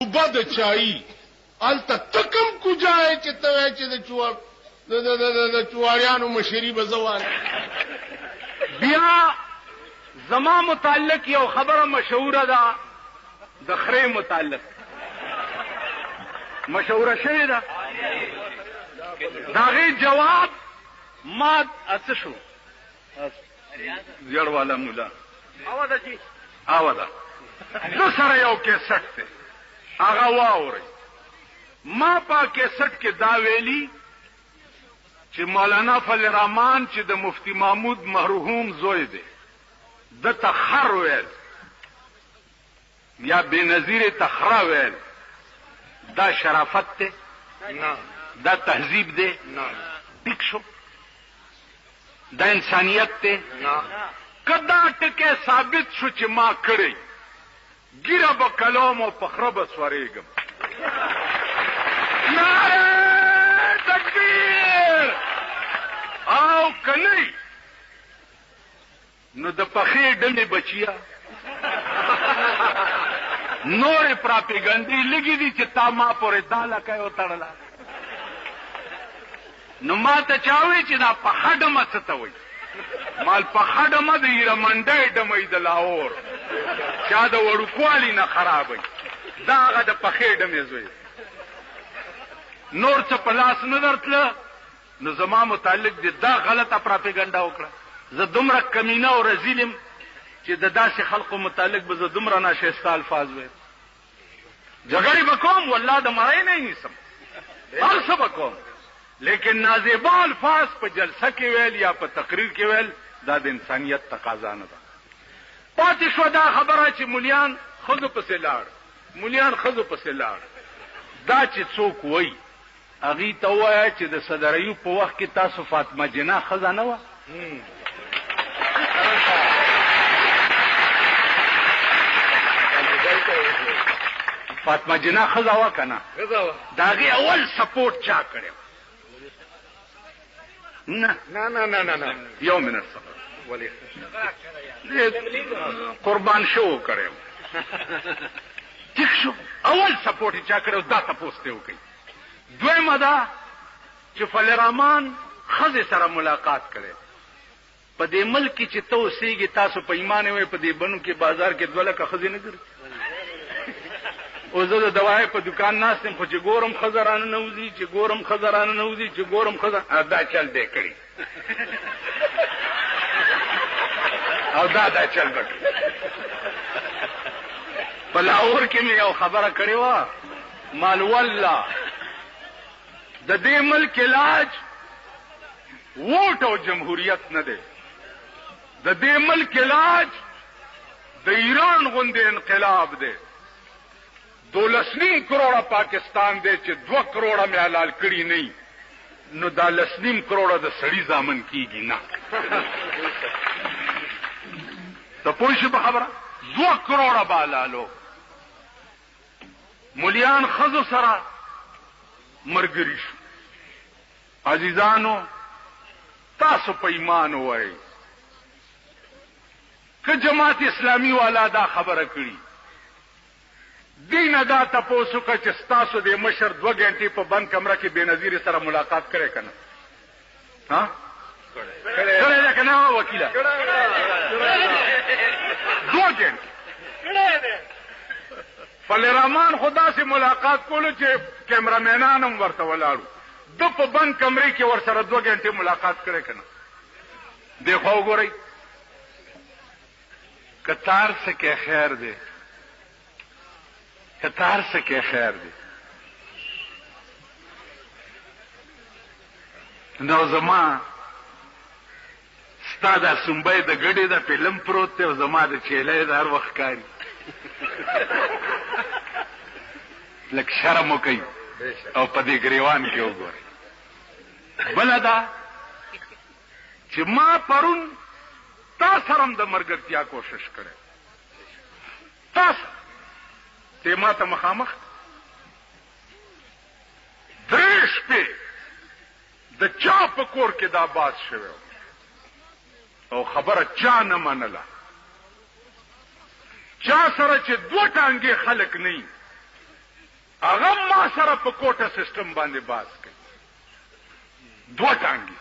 بد چای الته تکم کوجای چې ته چې د چواریانو مشری بزوال. بیا زما متعلق یو خبره مشهوره ده د خره متعلق مشهوره شوې ده. داغه جواب ما اس شو زیړ والا مولا اواده جی اواده نو سره یو کیسټ ته هغه واوري. ما په کیسټ کې دا ویلي چې مولانا فضل الرحمن چې د مفتی محمود مرحوم زوی دی د تخر ویل یا بنظیر تخرا ویل دا شرافت ته نه دا تهذیب دی نه ټیک شو دا انسانیت ته نه کدا ټکه ثابت شو چې ما کړی ګیره به کلام او فخره به سوریږم. نعره تکبیر او کنی نو د پخې ډلې بچیا نور پراپیګنډي لګی دي چې تا ما پورې داله کوي او تړلا. نو ما ته چاوي چې دا په خډمه څه ته وایي مال په خډمه د ایرمنډۍ ډمې د لاهور چا د وړوکوالي نه خرابوي دا هغه د پخې ډمې زوی. نور څه په لاس نه درتله نو زما متعلق دي دا غلطه پراپیګنډا وکړه. زه دومره کمینه او رزیلم چې د داسې خلقو متعلق به زه دومره ناشایسته الفاظ ویم. جګړې به کوم والله د مړی نه نیسم هر څه به کوم لیکن نازیبا الفاظ په جلسه کې ویل یا په تقریر کې ویل دا د انسانیت تقاضا نه ده. پاتې شو دا خبره چې مولیان ښځو پسې لاړ مولیان ښځو پسې لاړ. دا چې څوک وایي هغې ته ووایه چې د صدر ایوب په وخت کې تاسو فاطمه جناح ښځه نه وه. فاطمه جناح ښځه وه که نه د هغې اول سپورټ چا کړی نه نه نه نه نه نه یو منټ صبر ولې قربان شو کړی ټیک شو اول سپورټ یې چا کړی دا تپوس ته وکړئ. دویمه ده چې فضل الرحمن ښځې سره ملاقات کړی. په دې ملک کې چې ته اوسېږي تاسو په ایمان وئ په دې بنو کې بازار کې 2 لکه ښځې نه ګرځي. او زه د دوای په دکان ناست یم خو چې ګورم ښځه رانه نوځي چې ګورم ښځه رانه نوځي چې ګورم ښځه دا چل دی کړي او دا چل به په لاهور کې مې یو خبره کړې وه مال والله د دې ملک علاج ووټ او جمهوریت نه دی. د دې ملک علاج د ایران غوندې انقلاب دی. 12.5 کروڑه پاکستان دی چې 2 کروڑه مې حلال کړي نه نو دا 2.5 کروڑه د سړي زامن کیږي نه. ته پوه شې په خبره 2 کروڑه به حلالو. مولیان ښځو سره ملګري شو. عزیزانو تاسو په ایمان وایئ که جماعت اسلامي والا دا خبره کړي دینه دا تپوس وکړه چې ستاسو د مشر 2 غنټې په بند کمره کې بېنظیر سره ملاقات کړی که نه ها کړی ده که نه وکیله 2 غنټې فضل الرحمن خو داسې ملاقات کولو چې کیمرامینان هم ورته ولاړو. د په بند کمرې کې ورسره 2 غنټې ملاقات کړی که نه. دې خوا وګورئ که تار سکې خیر دی که تار سکې خیر دی. نو زما ستا دا سنبی د ګډې د فلم پروت دی او زما د چیلې د هر وخت کاري لږ شرم وکئ او په دې ګریوان کې وګورئ. بله ده چې ما پرون تا سره هم د ملګرتیا کوشش کړی تاسو ته ما ته مخامخ 3 شپې د چا په کور کې دا بات شوی او خبره چا نه منله. چا سره چې 2 ټانګې خلک نه هغه ما سره په کوټه سیستم باندې باز کوي. دوه ټانګي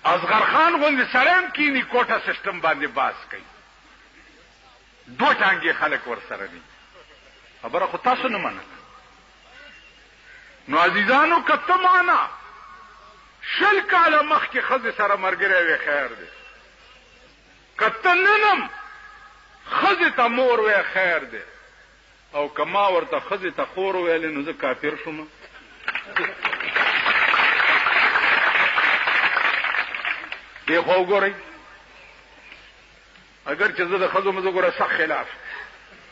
اصغر خان غوندې سړی کینی کوټه سیستم باندې باز کوي. دوه ټانګي خلک ورسره دي. خبره خو تاسو نه منه. نو عزیزانو کته معنا شل کاله مخکې ښځې سره ملګری وی خیر دی. کته ننم ښځې ته مور وی خیر دی. او کما ورته ښځې ته خور ویلې نو زه کافر شوم. دی خو وګورئ اگر چې زه د ښځو مزه ګوره سخت خلاف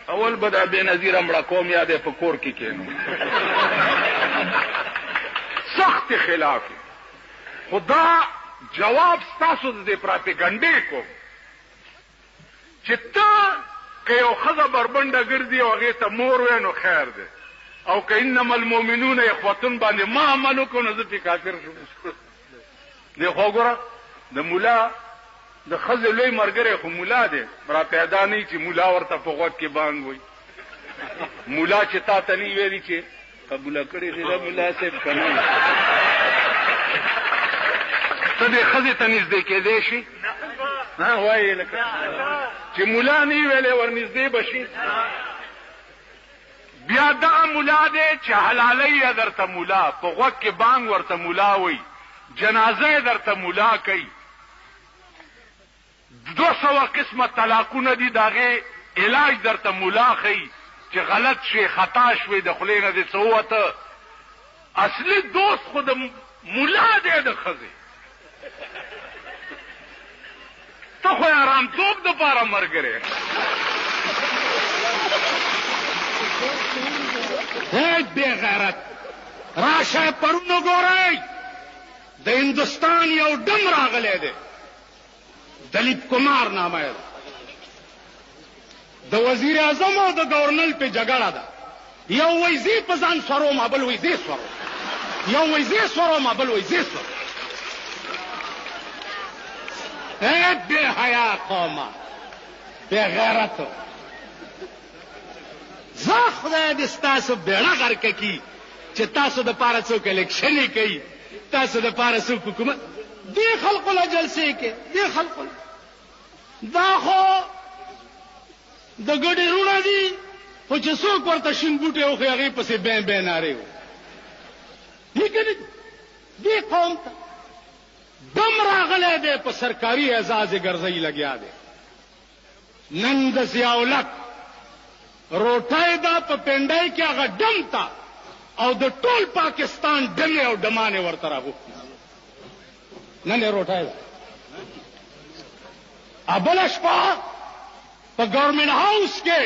اول به دا بې نظیره مړه کوم یا دی په کور کې کښېنو سخت خلاف خو دا جواب ستاسو د دې پراپیګنډې کوم چې ته که یو ښځه بربنډه ګرځي او هغې ته مور وی نو خیر دی او که انما المؤمنون اخوتون باندې ما عمل وکړو نو زه پې کافر شم. دی خو ګوره د مولا د ښځې لوی ملګری خو مولا دی را پیدا نه چې مولا ورته په غوږ کې بانګ وایي. مولا چې تا ته نه ویلي چې قبوله کړې دې د ملا صاحب که نه ته دې ښځې ته نږدې کېدی شي وایي لکه چې مولا نه ویلې ورنږدې به شي. بیا دغه مولا دی چې حلالۍ یې درته مولا په غوږ کې بانګ ورته مولا وایي جنازه یې درته مولا کوي. 200 قسمه طلاقونه دي د هغې علاج درته مولا ښیي چې غلط شي خطا شوې د خولې نه دې څه ووته. اصلي دوست خو د مولا دی د ښځې. ته خو یې ارامتوب دپاره ملګری هیڅ بې غیرت راشه پرون وګورئ د هندوستان یو ډم راغلی دی دلیپ کمار نامه یې د وزیر اعظم او د گورنر په جګړه ده. یو وایي زه په ځان سوروم بل وایي زه سوروم. یو وایي زه سوروم بل وایي زه سوروم. بې حیا قومه بې غیرتو. زه خدای دې ستاسو بیړه غرقه کي چې تاسو دپاره څوک الیکشنې کوي تاسو دپاره څوک حکومت دې خلقو له جلسې کې دې خلقو دا خو د ګډې روڼه دي خو چې څوک ورته شین بوټی وخوري هغې پسې بین بین نارې وي. لیکن دې قوم ته دم راغلی دی په سرکاري اعزاز یې ګرځۍ لګیا دی. نن د ضیاءالحق روټۍ ده په پنډۍ کې هغه ډم ته او د ټول پاکستان ډمې او ډمانې ورته راغوښتي. نن یې روټۍ ده. بله شپه په ګورنمنټ هاوس کې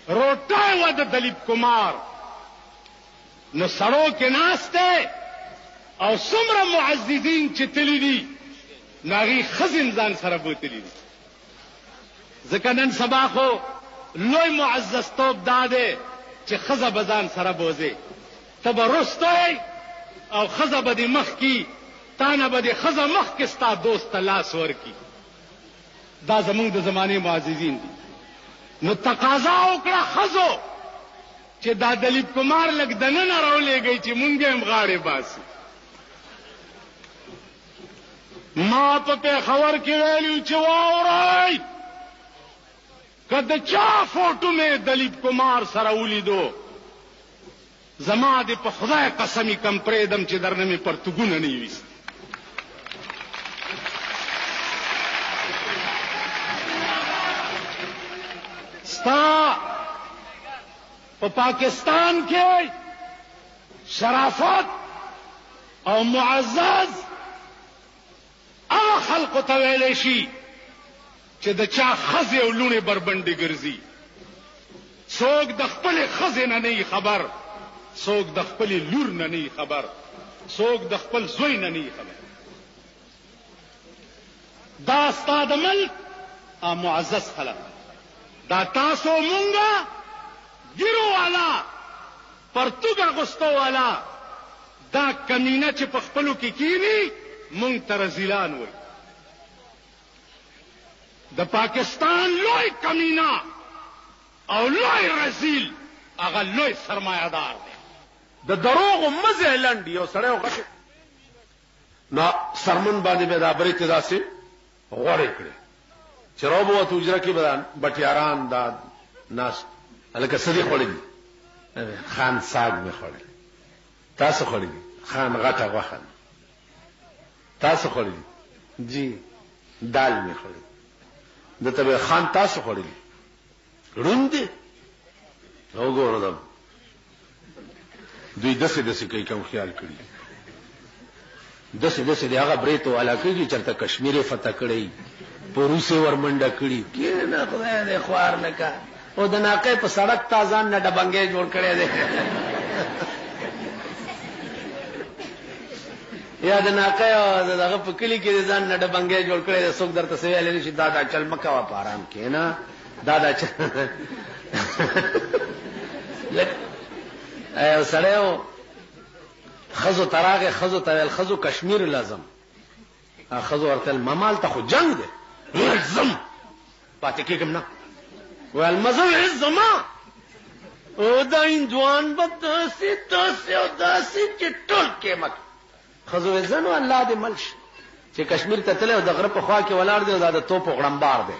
روټۍ وه د دلیپ کمار. نو سړو کې ناست دی او څومره معززین چې تللي دي نو هغې ښځې ځان سره بوتلي دي. ځکه نن سبا خو لوی معززتوب دا دی چې ښځه به ځان سره بوځې. ته به رستی او ښځه به دې مخکې تا نه به دې ښځه مخکې ستا دوست ته لاس ورکړي. دا زموږ د زمانې معززین دي. نو تقاضا وکړه ښځو چې دا دلیپ کمار لږ دننه راولېږئ چې مونږ هم غاړې باسو. ما په پېښور کې ویلي چې واورئ که د چا فوټو مې دلیپ کمار سره ولیدو زما دې په خدای قسمي کم پرېږدم چې درنه مې پرتګونه نه وي ویستي. ستا په پاکستان کې شرافت او معزز هغه خلقو ته ویلی شي چې د چا ښځې او لوڼې بربنډې ګرځي. څوک د خپلې ښځې نه نه خبر څوک د خپلې لور نه نه خبر څوک د خپل زوی نه نه خبر. دا ستا د ملک معزز خلق دا تاسو مونږه ګیرو والا پرتوګ اغوستو والا دا کمینه چې په خپلو کې کینی مونږ ته رزیلان وایي. د پاکستان لوی کمینا او لوی رزیل هغه لوی سرمایه‌دار دی. د دروغو مزه لنډ یو سړی غټ نو سرمن باندې به دا برې ته داسې غوړې کړې چې روبو ته اجره کې بدان بټیاران دا ناس الکه سړي خوړې خان ساګ می خوړې تاسو خوړې خان غټه غوښه تاسو خوړې جی دال می خوړې دته به خان تاسو خوړې روندې وګورم دوی دسه کوي کوم خیال کړی دسه دی هغه بریتو علاقه کې چرته کشمیر فتح کړی پروسه ورمنډه کړی کینه خدای دې خوار نه کا او د ناقې په سړک تازان نه ډبنګې جوړ کړي دي یا د ناقې او دغه په کلی کې ځان نه ډبنګې جوړ کړي دي څوک درته سوي لري چې دادا چل مکه وا پارام کینا دادا چل سړیو خزو تراغه خزو تل خزو کشمیر لازم خزو ورتل ممال ته خو جنگ دی لازم پاتې کېږم نه ول مزو عزما او دا اندوان بدسي تاسو او داسي چې ټول کې مک خزو زنو الله دې ملش چې کشمیر ته تل او د غره په خوا کې ولاړ دی دا د توپ غړمبار دی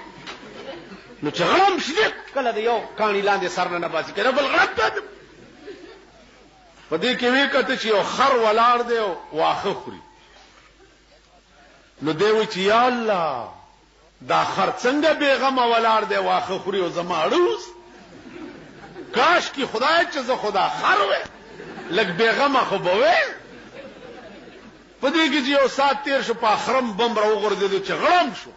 نو چې غړم شي کله دی یو کانی لاندې سر نه باسي کړه بل غړم ته په دې کې وی کته چې یو خر ولاړ دی او واخه خوري نو دی وی چې یا الله دا خر څنګه بیغمه ولاړ دی واخه خوري او زما اړوس کاش کی خدای چې زه خدا خر وې لګ بیغمه خو بوي په دې کې یو سات تیر شو په اخرم بم راو غردې چې غړم شو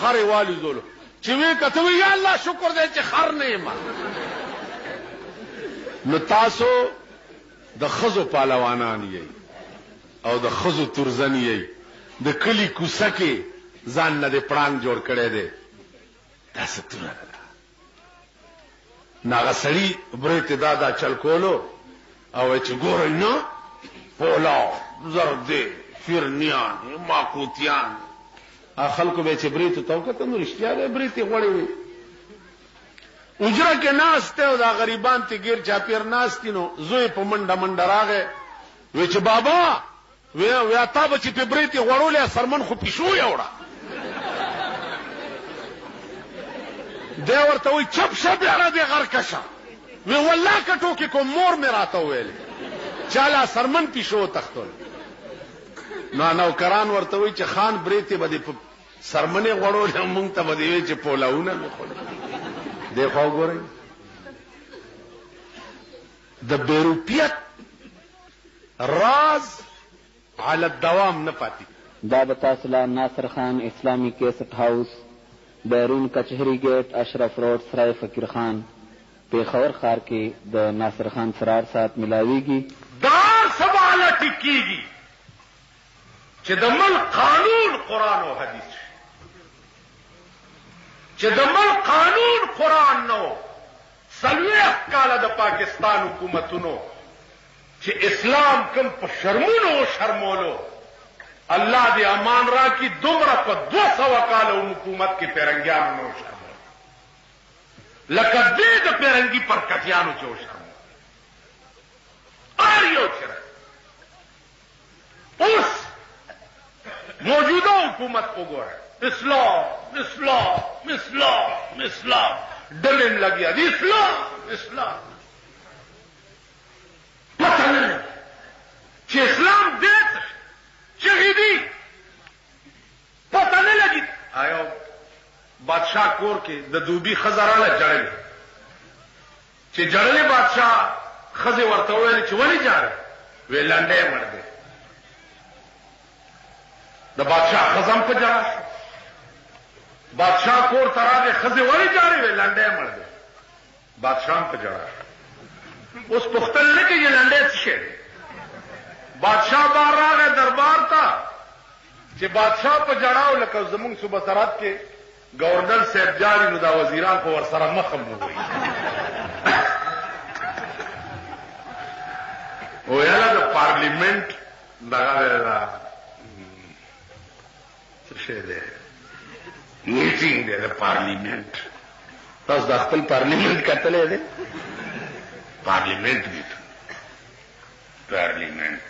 خر والی زولو چې وی کته وی یا الله شکر دې چې خر نه ما نو تاسو د خزو پهلوانان یې او د خزو ترزن یې د کلی کوڅه کې ځان نه پړانګ جوړ کړي دي تاسو ته ناغه سړی برته دادا چل کولو او چې ګورئ نو پولا زرد فرنیان ماقوتیان خلکو به چې بریته توکته نو رښتیا ده بریته غوړې وي اجره کې ناس ته او دا غریبان ته غیر چاپیر ناس کینو زوی په منډه منډه راغې وی چې بابا وی تا به چې په بریته غوړولې سرمن خو پښو یوړه دی ورته وی چپ شپ یاره دی غرکشه وی والله کټو کې کوم مور مې راته ویل چاله سرمن پښو تختول نو کران ورته وی چې خان بریته به په سرمنه غوړولې مونږ ته به دی چې پولاونه مې خو دیکھو ګورئ د بیروپیت راز علی الدوام نه پاتې دا د تاسو ناصر خان اسلامی کیسټ هاوس بیرون کچهری گیٹ اشرف روڈ سرای فقیر خان پیښور ښار کې د ناصر خان فرار سات ملاویږي دا سوال ټکیږي چې د ملک قانون قرآن او حدیث چې د ملک قانون قرآن نو سلویخ کاله د پاکستان حکومتونو چې اسلام کم په شرمونو او شرمولو الله دې امان را کی دومره په 200 کاله حکومت کې پیرنګیانو نو شرمول لکه دې د پیرنګي پر کټیانو چې شرمول یو چر اوس موجوده حکومت وګوره اسلام اسلام اسلام اسلام ډلم لګیا دي اسلام اسلام پته نه چې اسلام دې چې دې پته نه لګي آیو بادشاہ کور کې د دوبي خزراله جړل چې جړلې بادشاہ خزه ورته ویل چې ولې جاره ویلانډې مړ دې د بادشاہ خزم په جړل بادشاہ کور تراغه خزه ولی جاری وی لنډه مړ دي بادشاہ په جړا اوس پختل نه کې لنډه څه بادشاہ بار راغه دربار ته چې بادشاہ په جړاو لکه زمونږ صوبه سرحد کې گورنر صاحب جاری نو دا وزیران په ور سره مخم وي او یاله د پارلیمنت دغه څه شه ده میټینګ دی د پارلیمنت تاسو د خپل پارلیمنت کتلې ده पार्लियामेंट भी था पार्लियामेंट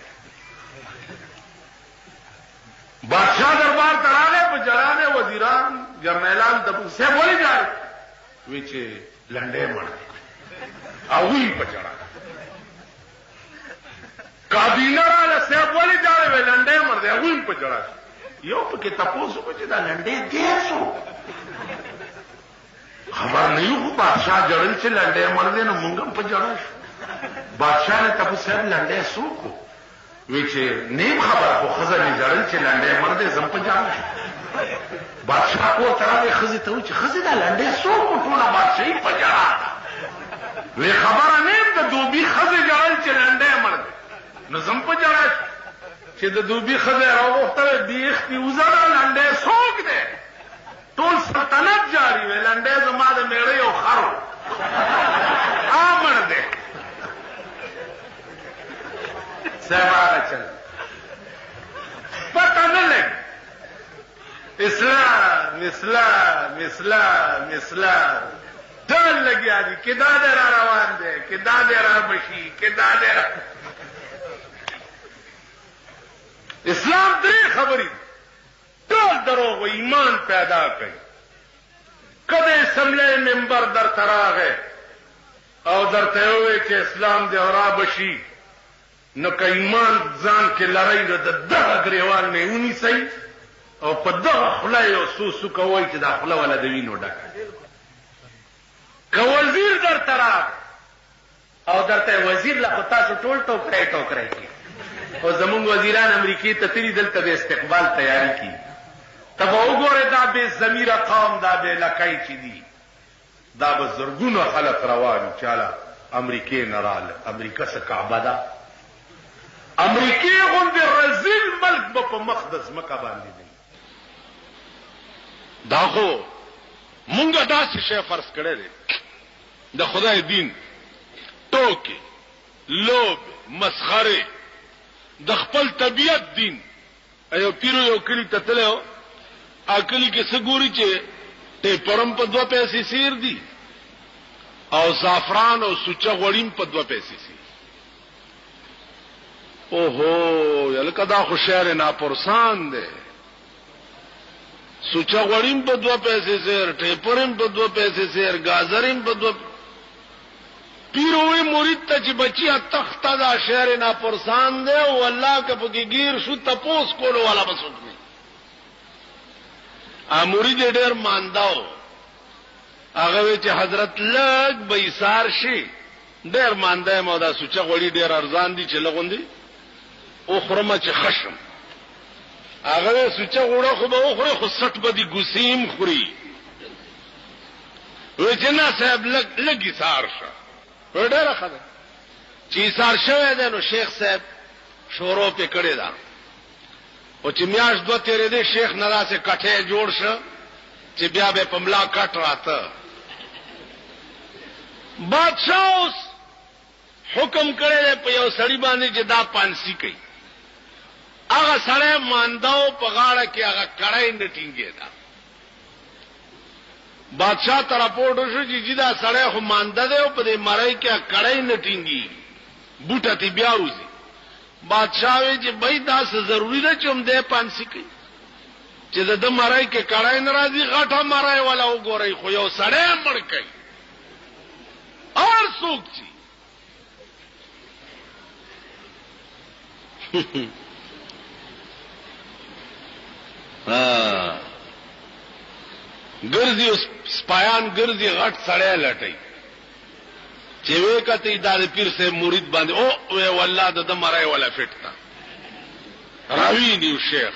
बादशाह दरबार तराने पर जराने वजीरान जर्नैलान तब से बोले जा रहे विचे लंडे मर अवी पर चढ़ा काबीना से बोले जा रहे वे लंडे मर दे अवी पर चढ़ा यो के तपोसु को चिदा लंडे देसो खबर नहीं हो बादशाह जड़न से लंडे मर दे न मुंगम पर जड़ा बादशाह ने तब से लंडे सो को विचे नेम खबर को खजर ने जड़न से लंडे मर दे जम पर जड़ा बादशाह को तरह दे खजी तो खजी दा लंडे सो को टोला बादशाही पर जड़ा वे खबर नेम तो दूबी खजी जड़न से लंडे मर दे न जम पर जड़ा چې د دوبي خزه راوخته دی اختی وزره لنډه سوق ده ټول سلطنت جاری وی لنډه زما د میړې او خرو امر ده سبا چل پتہ نه لګ اسلام ډل لګیا دي کدا دې را روان دي کدا دې را بشي کدا دې اسلام درې خبرې ټول دروغ ایمان پیدا کوي کله سملې منبر در تراغه او درته وي چې اسلام دې اورا بشي نو که ایمان ځان کې لړۍ د دغه غریوال نه ونی سي او په دغه خلای او سوسو کوي چې دا خلا ولا د وینو ډکه که وزیر در تراغ او درته وزیر لا تاسو ټول ټوکرای کی او زمونږ وزیران امریکای ته تری دلته د استقبال تیاری کی تب وګوره دا به ضمیر قوم دا به لکای چي دي دا به زرګونو خلک روان چاله امریکای نراله امریکا څخه کعبه ده امریکای غوندې رزیل ملک په مقدس مکه باندې دی دا خو مونږه داسې شی فرض کړی دی د خدای دین ټوکې لوب مسخره د خپل طبیعت دین ایو پیرو یو کلی ته تلو اکلی کې سګوري چې ته پرم په 2 پیسې سیر دي او زعفران او سوچا غوړیم په 2 پیسې سیر اوهو یلکه دا خو شهر ناپرسان دی سوچا غوړیم په 2 پیسې سیر ټیپرم په 2 پیسې سیر گازریم په 2 پیروي مرید ته چې بچیا تخته دا شهر ناپرسان دی او الله که په گیر شو تپوس کولو والا بسوک نه ا مرید ډېر مانداو هغه چې حضرت لګ بیسار شي ډېر مانده مو دا سوچا غوړي ډېر ارزان دي چې لغوندي او خرمه چې خشم هغه سوچا غوړه خو به خوري خو سټ بدی ګسیم خوري و جنا صاحب لګي سار شه ډېر خبره چې سار شوه ده نو شیخ صاحب شورو په کړی دا او چې میاش 2 تیرې دې شیخ نراسه کټه جوړ شه چې بیا به پملا کټ راته بادشاہ اوس حکم کړی په یو سړی باندې چې دا پانسی کوي هغه سړی مانداو په غاړه کې هغه کړای نه ټینګي دا بادشاہ ته راپورټ وشو چې دا سړی خو مانده دی او په دې مړی کې کړای نه ټینګي بوټه تی بیا وځي بادشاہ وی چې بای دا څه ضروری ده چې هم دې پانسی کوي چې د مړی کې کړای ناراضي غټه مړی ولا وګوري خو یو سړی مړ کوي اور څوک چی ګرځي سپایان ګرځي غټ سړی لټي چې وې کته د پیر سے مرید باندې او وی والله د مړی ولا فټتا راوی دی شیخ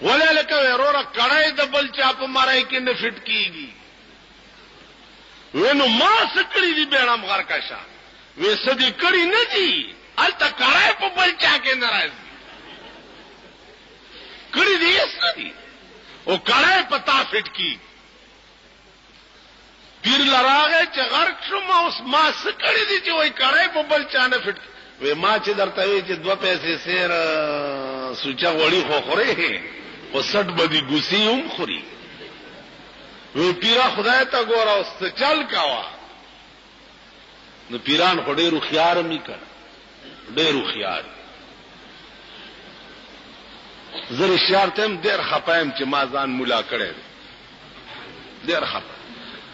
ولا لکه ورور کړای د بل چا په مړی کې نه فټ کیږي ونو ما سکړی دی بیرام غر کاشا وې سدي کړی نه دي الته کړای په بل چا کې ناراضي کړی دی سدي او کړای پتا فټ کی پیر لراغه چې غرق شو ما سکړی دی چې وای کړای په بل چا نه فټ وې ما چې درته وی چې 2 پیسې سیر سوچا وړي خو خوري او 60 بدی ګوسی هم خوري وی پیرا خدای ته ګور او چل کاوه نو پیران خو ډېر هوښیار مې کړ ډېر هوښیار زه رښتیا ته هم ډېر خپه یم چې ما ځان مولا کړی دی ډېر خپه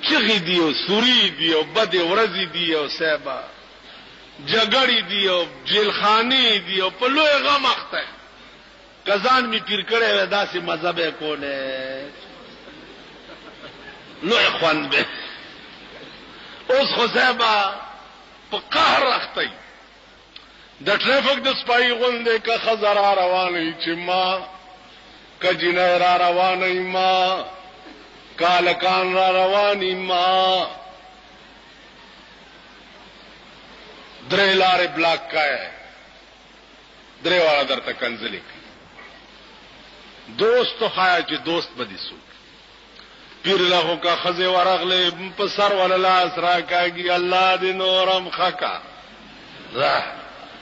چغې دي او سوري دي او بدې ورځې دي او صاحبه جګړې دي او جیلخانې دي او په لوی غم اخته که ځان مې پیر کړی وی داسې مذهب یې کولی لوی خوند به اوس خو صاحبه په قهر اخته د ټریفک د سپای غوندې که ښځه را روانه چې ما که جنۍ را روانه ما کالکان را رواني ما درې لارې بلاک کای درې والا درته کنځلې دوست خایا چې دوست بدی سو پیر له کا خزه ورغله په سر وللاس را کاږي الله دې نورم خکا را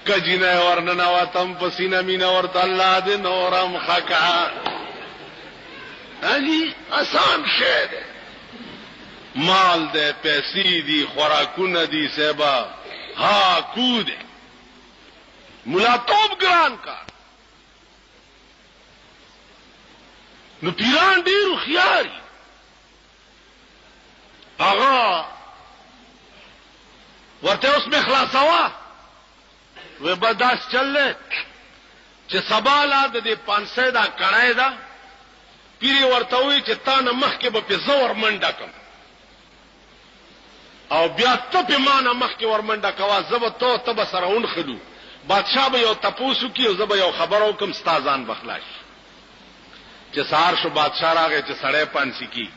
کجینه ورننه واتم پسینه مینا ورته الله دې نورم خکا علی آسان شه ده مال ده پیسې دي خوراکونه دي سبا ها کود مولا توپ ګران کا نو پیران ډیر خياري هغه ورته اوس می خلاصوا و بداس چلله چې سباله د دې 500 دا کړای دا پیری ورته وی چې تا نه مخکې به په زور منډه کوم او بیا ته په معنا مخکې ور منډه کوا زب ته تب سره اون خلو بادشاہ به یو تپوسو کی او زب یو خبرو کوم ستازان بخلاش چې سار شو بادشاہ راغی چې سړی پانسی کی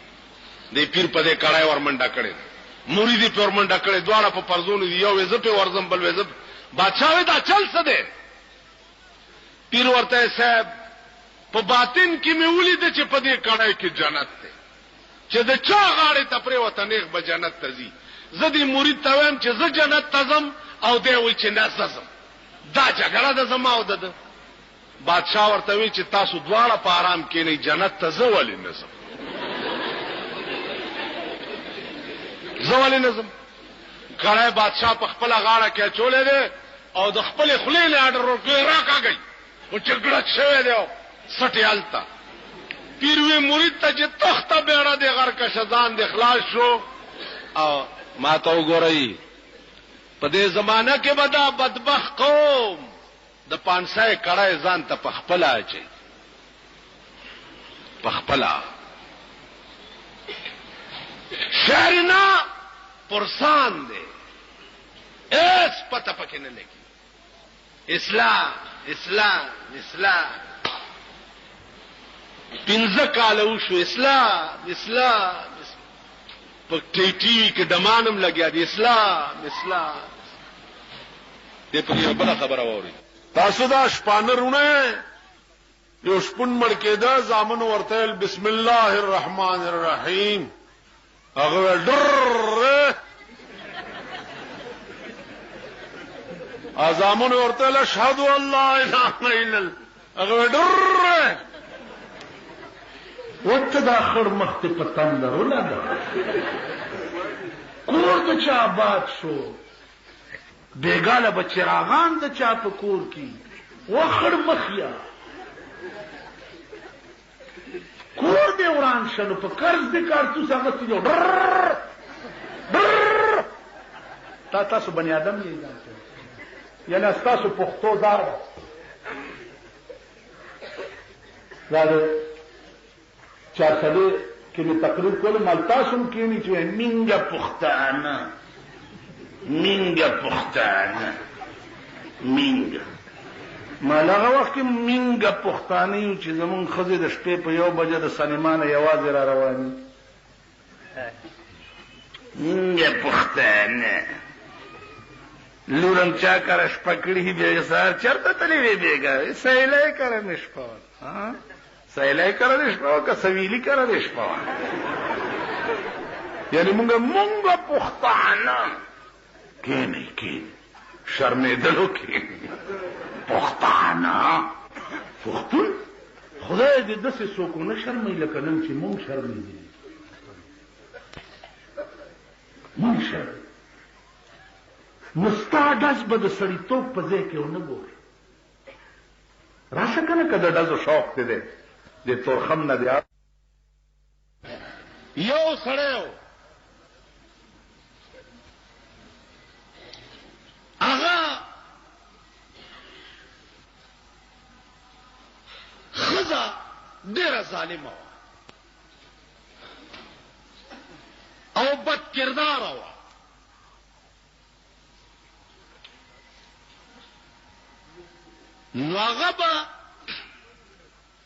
دې پیر په دې کړای ور منډه کړي مرید په ور منډه کړي دواړه په پرزون یو وځ په ورزم بل وځ بادشاہ دا چل څه ده پیر ورته صاحب په باطن کې مې ولید چې په دې کړای کې جنت ده چې د چا غاړه ته پرې وته نیغ به جنت ته ځي زه دې مرید ته وایم چې زه جنت ته ځم او دی وایي چې نه ځم دا جګړه ده زما او ده بادشاہ ورته وی چې تاسو دواړه په آرام کې نه جنت ته ځو ولې نه ځم زولې نظم کړه بادشاہ په خپل غاړه کې چولې ده او د خپل خلې له اډر ورکړي راکاږي او جګړه شوه ده سټیالتا پیروي مرید ته چې تخته بیره د غر کا شزان د اخلاص شو او ما ته وګورئ په دې زمانہ کې بدا بدبخ قوم د 500 کړه ځان ته په خپل اچي په خپل شهرنا پرسان دے اس پتہ پکې نه لګي اسلام اسلام اسلام پنځه کال وشو اسلام اسلام په ټي ټي کې دمانم لګیا دي اسلام اسلام دې په یو بل خبره ووري تاسو دا شپانرونه یو شپون مړ کېده زامن ورته بسم الله الرحمن الرحیم هغه ډر ازامن ورته اشهد ان لا اله الا الله هغه ډر وته دا خړ مخ ته پتن درول دا کور د چا آباد شو بیګاله بچراغان د چا په کور کې وخړ مخیا کور دې وران شنو په قرض دې کارتوس هغه ستو تاسو بنی آدم یې یعنی تاسو پښتو دار دا چارسله کې می تقریر کول مال تاسو کې می چې مینګه پښتانه مینګه پښتانه مینګه مالغه وخت کې مینګه پښتانه چې زمون خزه د شپې په یو بجه د سنیمانه یوازې را رواني مینګه پښتانه لورم چا کرش پکړی به سار چرته تلې وی بیګا سیلای کرم شپه ها سیلای کرم شپه کا سویلی کرم شپه یعنی مونږه پښتانه کینه کې شرمېدلو کې پښتانه پښتون خدای دې دسه څوک نه شرمې لکه نن چې مونږ شرمېږي مونږ شرم نو ستا ډز به د سړیتوب په ځای کې ونه ګورې. راشه کنه که د ډزو شوق دی دی د تورخم نه دی. یو سړی و هغه ښځه ډېره ظالمه وه او بد کرداره وه. نو هغه به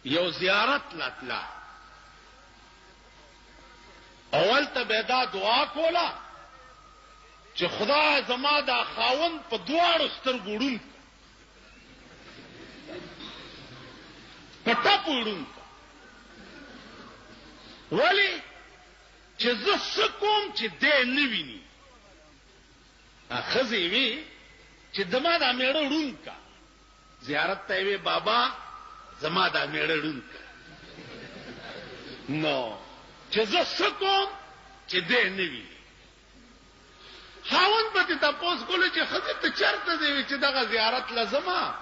یو زیارت لتله اول ته به دا دعا کوله چې خدای زما دا خاوند په دواړو سترګو ړوند په ټپو ړوند ولې چې زه څه کوم چې دی نه ویني. ښځې وی چې زما دا میړه ړوند کا. زیارت ته وی بابا زما دا میړه ړوند کا. نو چې زه څه کوم چې دی نه ویني. خاوند به ته تاسو کوله چې ښځې ته چرته دی چې دغه زیارت لازمه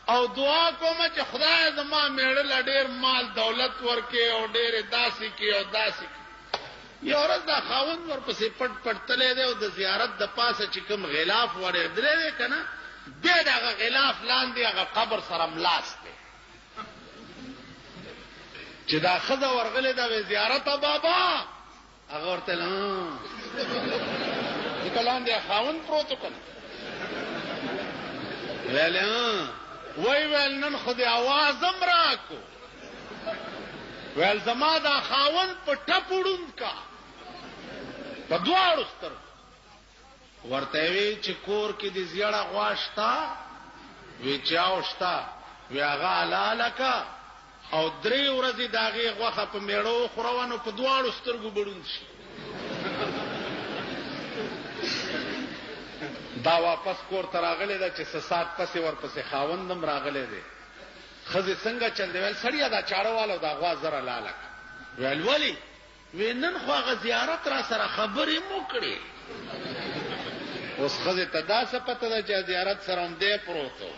او دعا کومه چې خدای زما میړه لا ډېر مال دولت ورکې او ډېر داسې کې او داسې. یو ورځ دا خاوند ورپسې پټ پټ تللی دی او د زیارت د پاسه چې کوم غلاف ورېدلی دی که نه دی د هغه غلاف لاندې هغه قبر سره ملاس دی چې دا ښځه ورغلې ده وی زیارته بابا هغه ورته ځکه لاندې خاوند پروت و که نه ویل نن خو دې اواز هم راکو ویل زما دا خاوند په ټپو ړوند کا په دواړو سترګو. ورته وی چې کور کې دې زیړه غوا شته وی چاو شته وی هغه حلاله کا او 3 ورځې د هغې غوښه په میړه وخوروه نو په دواړو سترګو به ړوند شي. دا واپس کور ته راغلی ده چې څه ساعت پسې ورپسې خاوند هم راغلی دی. ښځې څنګه چل دی ویل سړیه دا چاړه واله دا غوا زره لاله کړه. ویل ولې وی نن خو هغه زیارت را سره خبرې مو کړې. اوس ښځې ته داسې پته ده چې زیارت سره هم دی پروت و.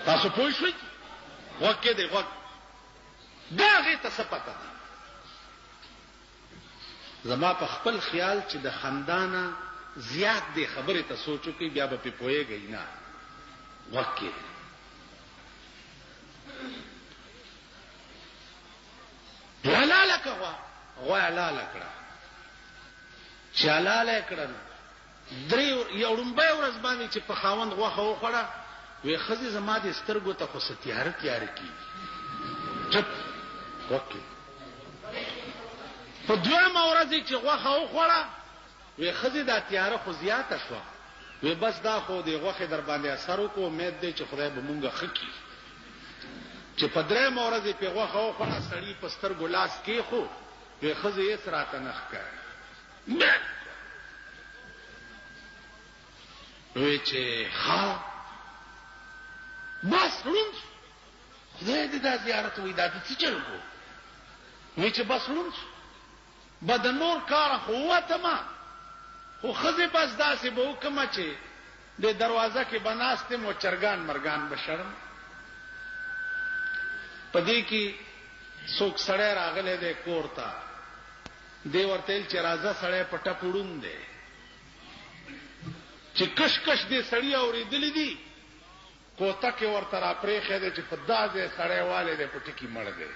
تاسو پوه شوئ غوږ کې دی غوږ دا هغې ته څه پته ده. زما په خپل خیال چې د خندانه زیات دی خبرې ته سوچ وکړئ بیا به پې پوهېږئ نه. غوږ کې حلاله که غوا حلاله کړه چې حلاله یې کړه نو یو ړومبۍ ورځ باندې چې په خاوند غوښه وخوړه وی ښځې زما د سترګو ته خو څه تیاره تیاره کېږي. چپ غوږ کې په 2مه ورځ چې غوښه وخوړه وی ښځې دا تیاره خو زیاته شوه وی بس دا خو د غوښې در باندې اثر وکړو امید دی چې خدای به مونږه ښه کړي. چې په 3مه ورځ یې پې غوښه وخوړه سړي په سترګو لاس کېښود وی ښځې هېڅ راته نه ښکاري. وی چې ښه بس ړوند شو. خدای دې دا زیارت وی دا د څه چل کو وی چې بس ړوند شو به د نور کاره خو ووتمه خو ښځې بس داسې به وکړمه چې د دروازه کې به ناست یم او چرګان مرګان به شړم. په دې کې څوک سړی راغلی دی کور ته دی ورته ویل چې راځه سړی په ټپ ړوند دی چې کش کش دې سړي اورېدلی دي کوتکې ورته راپرېښی دی چې په دا ځای سړی والی دی په ټکي مړ دی.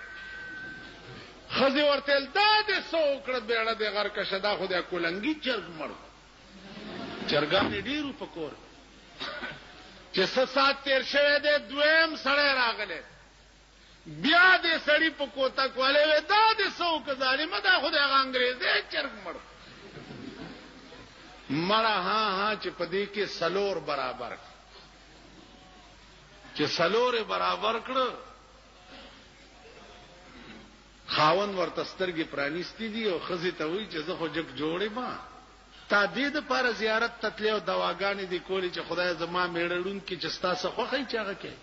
ښځې ورته ویل دا دې څه وکړه بیړه دې غرکشه دا خو دی کولنګي چرګ مړ چرګانې ډېرو په کور چې څه ساعت تېر شوی دی 2م سړی راغلی بیا دې سړي په کوتک والی وی دا دې څه وکړه ظالمه دا خو دی هغه انګرېزی چرګ مړ مړه ها چې په دې کې 4 برابر چې 4 برابر کړه خاوند ورته سترګې پرانیستې دي او ښځې ته وایي چې زه خو جګ جوړې ما تا دې دپاره زیارت ته تلې او دواګانې دې کولې چې خدای زما میړه ړوند کړي چې ستا څه خوښه یي چې هغه کوي.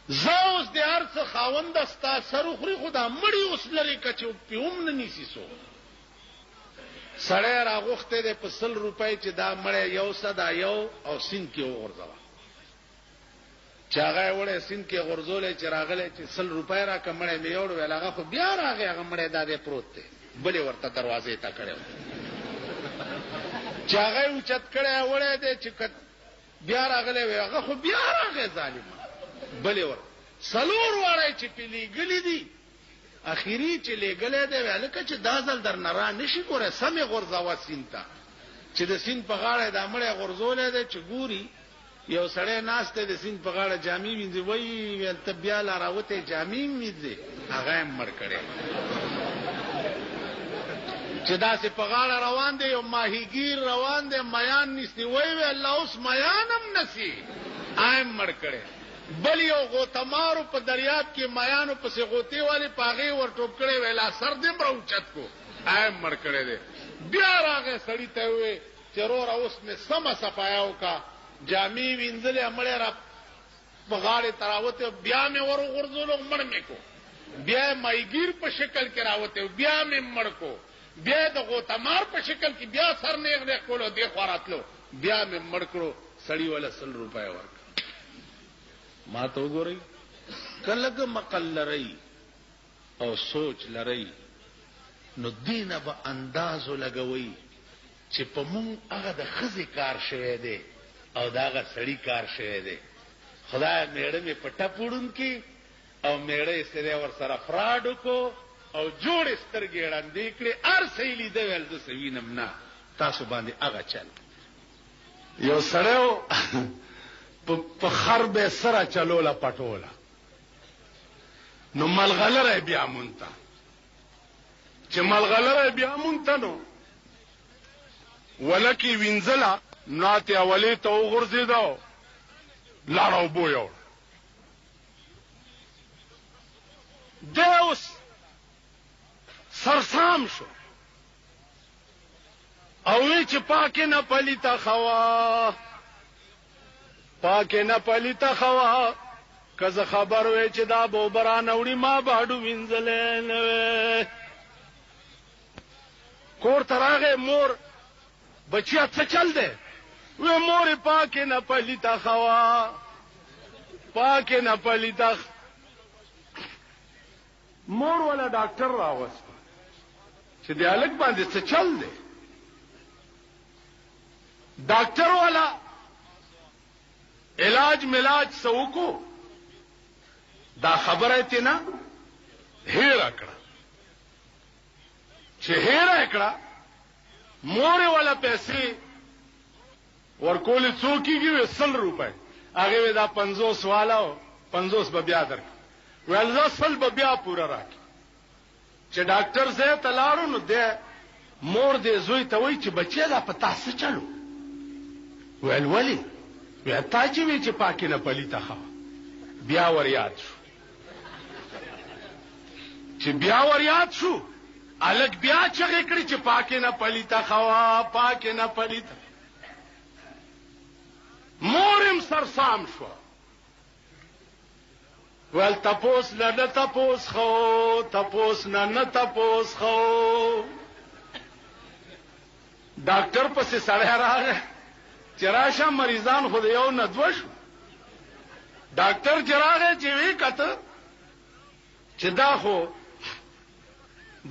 زه اوس د هر څه خاونده ستا سر وخوري خو دا مړي اوس لرې که چې پې هم نه نیسي څوک سړی راغوخته دی په 100 روپۍ چې دا مړی یو صدا یو او سین کې وغورځوه چې هغه وړه سین کې غورځولې چې راغله چې 100 روپۍ را کمړې مې یوړ ویل هغه خو بیا راغی هغه مړی دا دې پروت دی بلې ورته دروازې ته کړو چې هغه اوچت کړه وړه دې چې بیا راغله وی هغه خو بیا راغی ظالم بلې ور سلور وړه چې پیلي ګلې دي اخیری چې لګلې دی ولکه چې دازل در نرا نشي ګوره سمې غورځوا سینتا چې د سین په غاړه د امړې غورځولې ده چې ګوري یو سړی ناشته د سین په غاړه جامې وینځي وای ته بیا لا راوته جامې وینځي هغه مړ کړي چې دا سه په غاړه روان دی یو ماهیګیر روان دی میان نشي وای الله اوس میانم نسی ایم مړ کړي بل یو غوتمارو په دریاب کې میانو پسې غوتی والی پاغي ور ټوپ کړي ویلا سر دې مروچت کو ایم مړ کړي دي بیا راغې سړی ته وې چرور اوس مې سم صفایاو کا جامې وینځلې امړې را بغاړې تراوته بیا مې ور غرزولو مړ مې کو بیا مایګیر په شکل کې راوته بیا مې مړ کو بیا د غوتمار په شکل کې بیا سر نه کولو دی خوراتلو بیا مې مړ کړو سړی ولا 100 روپۍ ورک ما ته وګورئ کله مقل لري او سوچ لري نو دینه به اندازو لګوي چې په مونږ هغه د خزي کار شوی دی او داغه سړی کار شوی دی خدای میړه می پټه پوډون کی او میړه سره ور سره فراډ کو او جوړ سترګې وړاندې کړې ار سېلی دی ول د سوینم نه تاسو باندې هغه چل یو سړیو په خرب سره چلولا پټولا نو ملغلره بیا مونته چې ملغلره بیا مونته نو ولکی وینځلا ناته اولی ته وغورځیدو لاړو بو یو دیوس سرسام شو او چې پاکه نه پلیتا خوا پاکه نه پلیتا خوا کزه خبر وې چې دا بوبران وړي ما باډو وینځلې نه کور تراغه مور بچیا څه چل دے وې مور پاکه نه پلیتا خوا پاکه نه پلیتا مور ولا ډاکټر راوست چې دی الګ باندې څه چل دے ډاکټر والا علاج ملاج سوکو دا خبره ته نه هیر کړه چې هیر کړه مور ولا پیسې ورکول څوکیږي 100 روپے هغه دا 50 والا 50 به بیا درک ولزا سل به بیا پورا راکې چې ډاکټر زه تلاړو نو ده مور دې زوی ته وای چې بچی دا پتا څه چلو ولی بیا تا چې وی چې پاکه نه پلیتا خوا بیا ور یاد شو چې بیا ور یاد شو الګ بیا چې کړی چې پاکه نه پلیتا خوا پاکه نه پلیتا مورم سرسام شو ول تپوس نه تپوس خو تپوس نه تپوس خو ډاکټر پسې سړی راغی چراشه مریضان خو یو نه دوش ډاکټر چراغه چې وی کته چې دا خو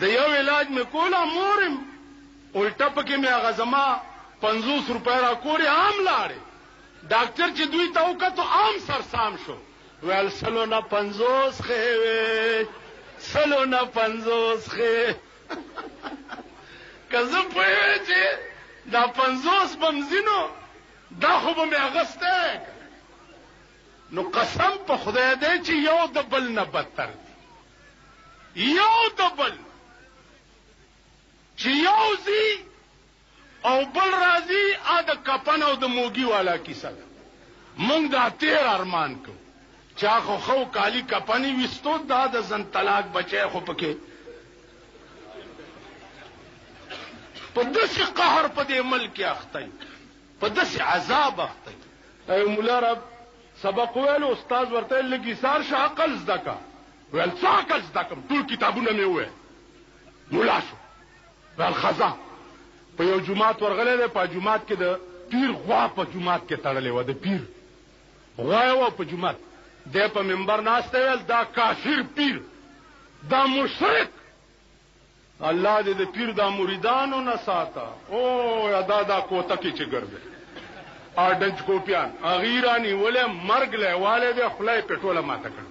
د یو علاج مې کولا مورم الټه پکې مې هغه زما 50 روپۍ را کوري عام لاړې ډاکټر چې دوی ته وکړو عام سرسام شو ول سلو نه 50 خې سلو نه 50 خې کزه په چې دا 50 بمزینو دا خو به مې اغسته نو قسم په خدای دې چې یو د بل نه بدتر یو د بل چې یو زی او بل راضی ا د کپن او د موګي والا کیسه مونږ دا تیر ارمان کو چا خو کالی کپنی وستو دا د زن طلاق بچي خو پکې په داسې قهر په دې ملک اخته په داسې عذاب اخته ای مولا رب سبق ویلو استاد ورته لګي سار ش عقل زدکا ول څه عقل زدکم ټول کتابونه مې وې مولا شو ول خزا په یو جومات ورغلی دی، په جومات کې د پیر غوا په جومات کې تړلې وه، د پیر غوا یې وه په جومات. دی په منبر ناستی ویل دا کافر پیر، دا مشرک، الله دې د پیر دا مریدانو نه ساته. او یا دا کوتکې چې ګرځي ډنچ کوپیان هغې رانیولې مرګ لیوالی دی، خوله یې پېټوله ماته کړه.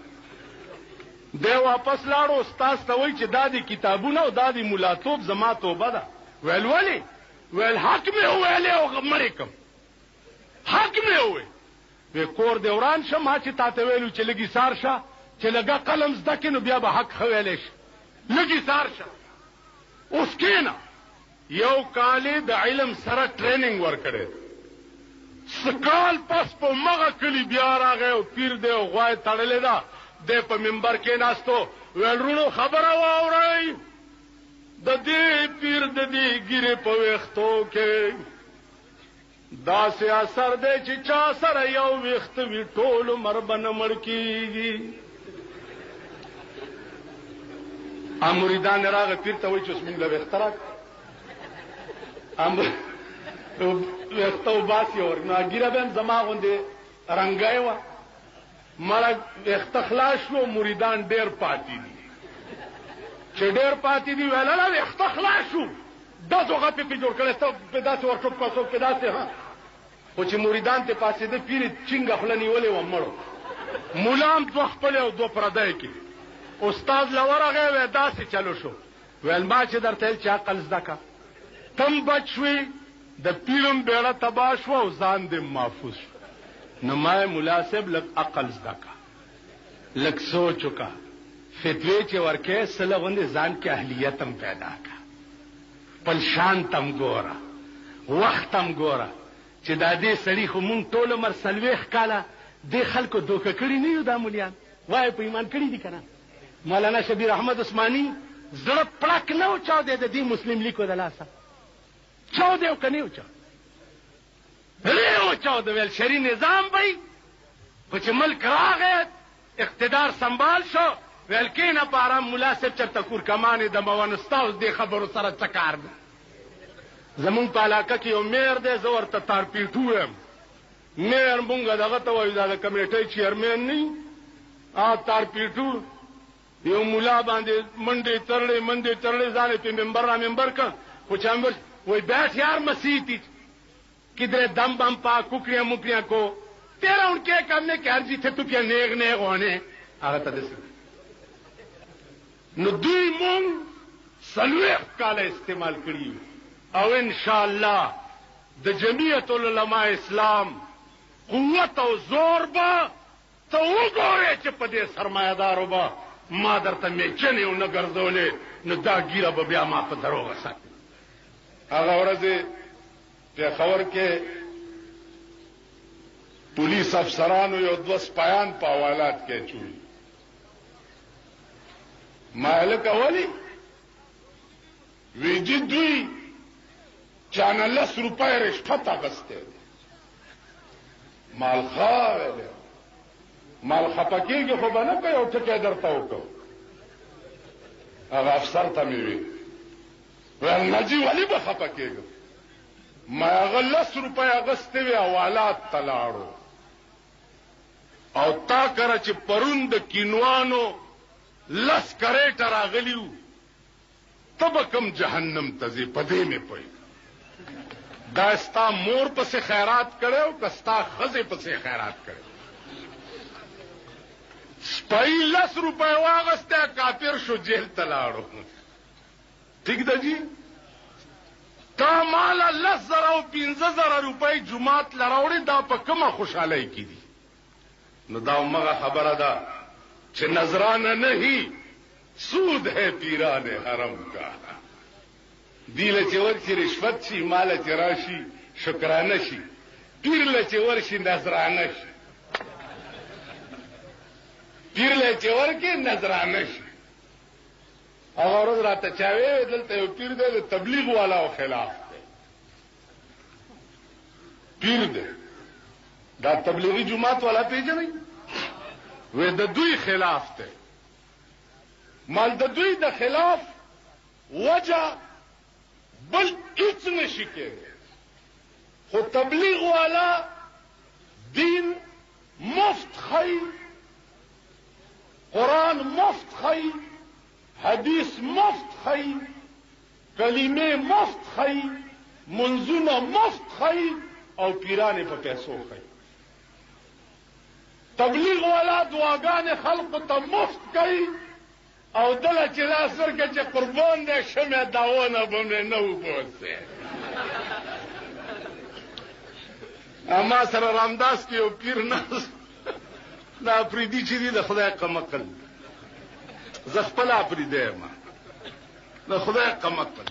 دی واپس لاړو، استاذ ته وایي چې دا د کتابونه او دا د ملاتوب زما توبه ده. ویل ولې؟ ویل حق مې وویلې او مړې کم، حق مې ووی. وی کور دې وران شه، ما چې تا ته ویلو چې لږ ایثار شه، چې لږه قلم زده کړې نو بیا به حق ښه ویلی شي، لږ ایثار شه. اوس کېنه، یو کال د علم سره ټریننګ ورکړی، سکال پس په مغه کلي بیا راغی او پیر دی او غوا یې تړلې ده. دی په منبر کې ناستو، ویل وروڼو خبره واورئ، د دې پیر د دې ګیرې په ویښتو کې داسې اثر دی چې چا سره یو ویښته وي ټول عمر به نه مړ کېږي. مریدان راغی پیر ته وایي چې اوس موږ له ویښته راکړه، ویښته وباسي ور نو ګیره به هم زما غوندې رنګی وه، مړه ویښته خلاص شو، مریدان ډېر پاتې دي. چې ډېر پاتې دي ویل نه ویښته خلاص شو، داسې غپې پې جوړ کړی، ته پې داسې ورټوپ کړه، څوک پې داسې ها. خو چې مریدان ته پاسېده، پیر یې چینګه خوله نیولې وه مړو، ملا هم دوه خپلې او دوه پردی کې. استاد له ورغی، وی داسې چلو شو. ویل ما چې درته ویل چې عقل زده کړه، تم بچ شوې، د پیرم بیړه تباه شوه او ځان دې محفوظ شو. نو ما یې ملا صاحب لږ عقل زده کړه، لږ سوچ وکړه، فتوی چې ورکې سله غوندې ځان کې اهلیت هم پیدا کړه، خپل شان تم ګوره، وخت هم ګوره چې دا دې سړي خو مونږ ټول عمر 40 کاله دې خلکو دوکه کړي نه یو، دا مولیان وایي په ایمان کړي دي که نه. مولانا شبیر احمد عثماني زړه پړک نه و چاودی د دې مسلم لیکو د لاسه، چاودی او که نه و چاودی؟ نه و چاودی. ویل شرعي نظام بی، خو چې ملک راغی اقتدار سنبال شو، ویل کېنه په ارام ملا صاحب چېرته کور کمانې د مونستا اوس دې خبرو سره څه کار دی؟ زمونږ په علاقه کې یو میر دی، زه ورته تارپیټو یم. میر مونږ دغه ته وایو دا د کمیټۍ چیرمین نه وي، تارپیټو یو ملا باندې منډې ترړې ځان یې پې ممبر را ممبر کړ. خو چې وایي بیٹھ یار مسیح تھی کدھر دم بم پا ککڑیاں مکڑیاں کو تیرا ان کے کرنے کے ارجی تھے تو کیا نیغ نیغ ہونے هغه ته دسه. نو دوی مونږ 40 کاله استعمال کړي او ان شاء الله د جمعیت العلماء اسلام قوت او زور به ته وګورې چې په دې سرمایه‌دارو به ما درته میچنې او نه ګرځولې، نو دا ګیره به بیا ما په دروغه ساتي. هغه ورځې پېښور کې پولیس افسرانو یو 2 سپایان په حوالات کې اچولي. ما هلکه ولې؟ وی جي دوی چانه 10 روپۍ رشوت اخیستی دی. مالخواه ویلی مال خفه کېږي خو به نه که یو ټکی درته وکړو. هغه افسر ته مې وی ویل نه جي ولې به خفه کېږم؟ ما هغه 10 روپۍ اخیستې وې حوالات ته لاړو او تا کره چې پرون د کینوانو 10 کریټه راغلي وو، ته به کوم جهنم ته ځې په دې مې پوهېږم. دا ستا مور پسې خیرات کړی او که ستا ښځې پسې خیرات کړی؟ سپی 10 روپۍ واغسته کافر شو، جیل ته لاړو. ٹھیک ده جی؟ تا مالا 10,000 او 15,000 روپۍ جماعت لراوړي، دا په کومه خوشحالۍ کې دي؟ نو دا همغه خبره ده چې نذرانه نہیں سود ہے پیران حرم کا. دیله چې ورشي رشوت شي، ماله چې راشي شکرانه شي، پیر له چې ورشي نذرانه شي، پیر له چې ورکې نذرانه شي. هغه ورځ راته چا وی دلته یو پیر دی د تبلیغ والاو خلاف دی، پیر دی دا تبلیغي جماعت والا پیژنئ؟ وی د دوی خلاف دی. مال د دوی د خلاف وجه بل هیڅ نشته. نشي کېږي. خو تبلیغ والا دین مفت خی، قرآن مفت خی، حدیث مفت خی، کلمې مفت خی، منځونه مفت خی او پیرانې په پیسو خی. تبلیغ والا دعاګانې خلقو ته مفت کوي او دله چې لاس ورکړه چې قربان دی شمع داونه به مې نه وبوسې. اما سره رامداس کې یو پیر ناست دا افریدي چې دی د خدای قمقل، زه خپل افریدی یم د خدای قمقل.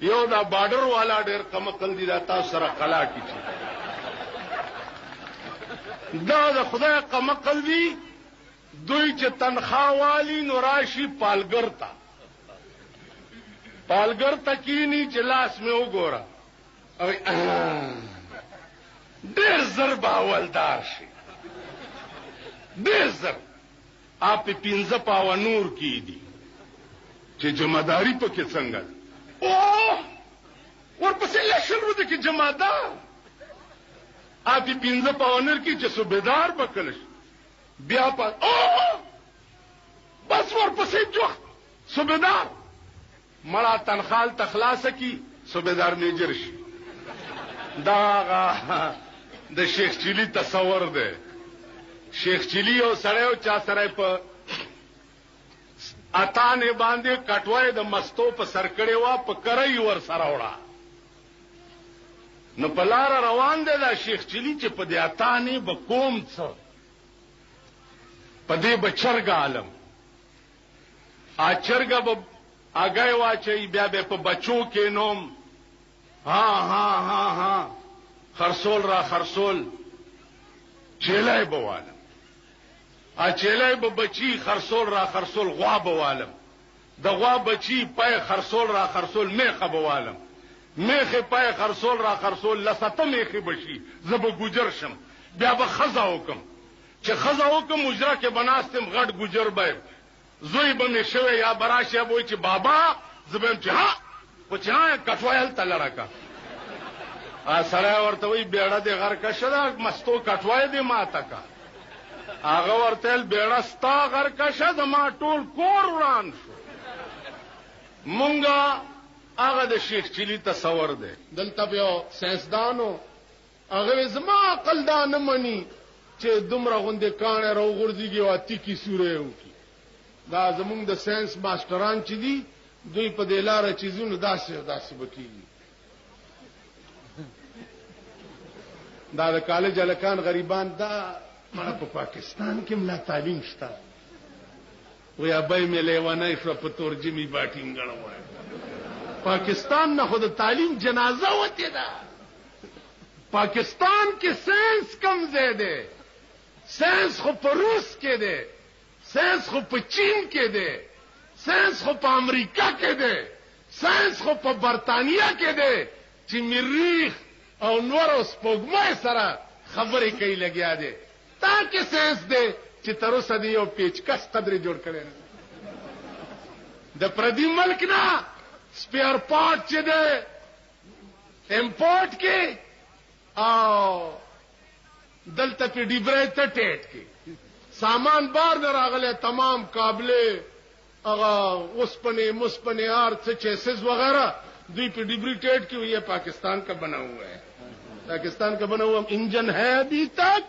یو دا بارډر والا ډېر قمقل دی، دا تاسو سره قلا کې چې دا د خدای قمقل دی. دوی چې تنخوا والی نو راشي پالګر ته کینی چې لاس مې وګوره ډېر زر به اولدار شي، ډېر زر. آپ 15 پاوه نور کی دي چې جمعداري پکې څنګه ده. او ورپسې لشل وده کې جمعدار. آپ 15 پاوه نور کی چې صوبیدار بکلش بیا پا بس ورپسې جوخت صوبیدار. مړه تنخال تخلاص کی صوبیدار میجر شي. دا د شیخ چلی تصور ده. شیخ چلی او سره چا سره په اتانه باندې کټوای د مستو په سرکړې وا په کرای ور سره وړه. نو په لار روان دی دا شیخ چلی چې په دې اتانه به کوم څه په دې بچرګ عالم اچرګ به اگای واچي بیا به په بچو کې نوم ها خرصول را خرصول چیلای بوالم چیلای به بچی خرصول را خرصول غوا بوالم د غوا بچی پای خرصول را خرصول میخه بوالم میخه پای خرصول را خرصول لسته میخه بشي زب ګجر شم بیا به خزا وکم چې خزا وکم اجرا کې بناستم غټ ګجر به زوی به می شوی یا براشه وای چې بابا زبم چې ها پچا کټوایل تلړکا سره ورته وی بیړه د غر کشه مستو کټوای دی ماته کا هغه ورته بیړه ستا غر کشه د ما ټول کور وران شو. مونږه هغه د شیخ چلی تصور دی. دلته بیا ساينسدانو هغه زما عقل دا نه مني چې دومره غونډه کانه راو غورځيږي او اتکی سورې وکي. دا زمونږ د ساينس ماستران چې دي دوی په دې لار چیزونو داسې بکیږي. دا د کالج الکان غریبان دا مړه په پاکستان کې ملا تعلیم شته ویا به مې لیوانای شو په ترجمه باټینګ غړوای. پاکستان نه خود تعلیم جنازه وته ده. پاکستان کې ساينس کم زیاده. ساينس خو په روس کې ده، ساينس خو په چین کې ده، ساينس خو په امریکا کې ده، ساينس خو په برتانیا کې ده چې مریخ او نور اوس پوګمای سره خبرې کوي لګیا دي. تاکي ساينس دې چې تر اوسه دی یو پیچکس قدر جوړ کړي د پردي ملک نه سپیر پارت چې ده امپورټ کې او دلته په ډیبره ته ټیټ کې سامان بار نه راغله تمام قابله هغه اوسپنه مسپنه ار څه چیسز وغیرہ دوی په ډیبری ټیټ کې یہ پاکستان کا بنا ہوا ہے. پاکستان کا بنا ہوا انجن ہے ابھی تک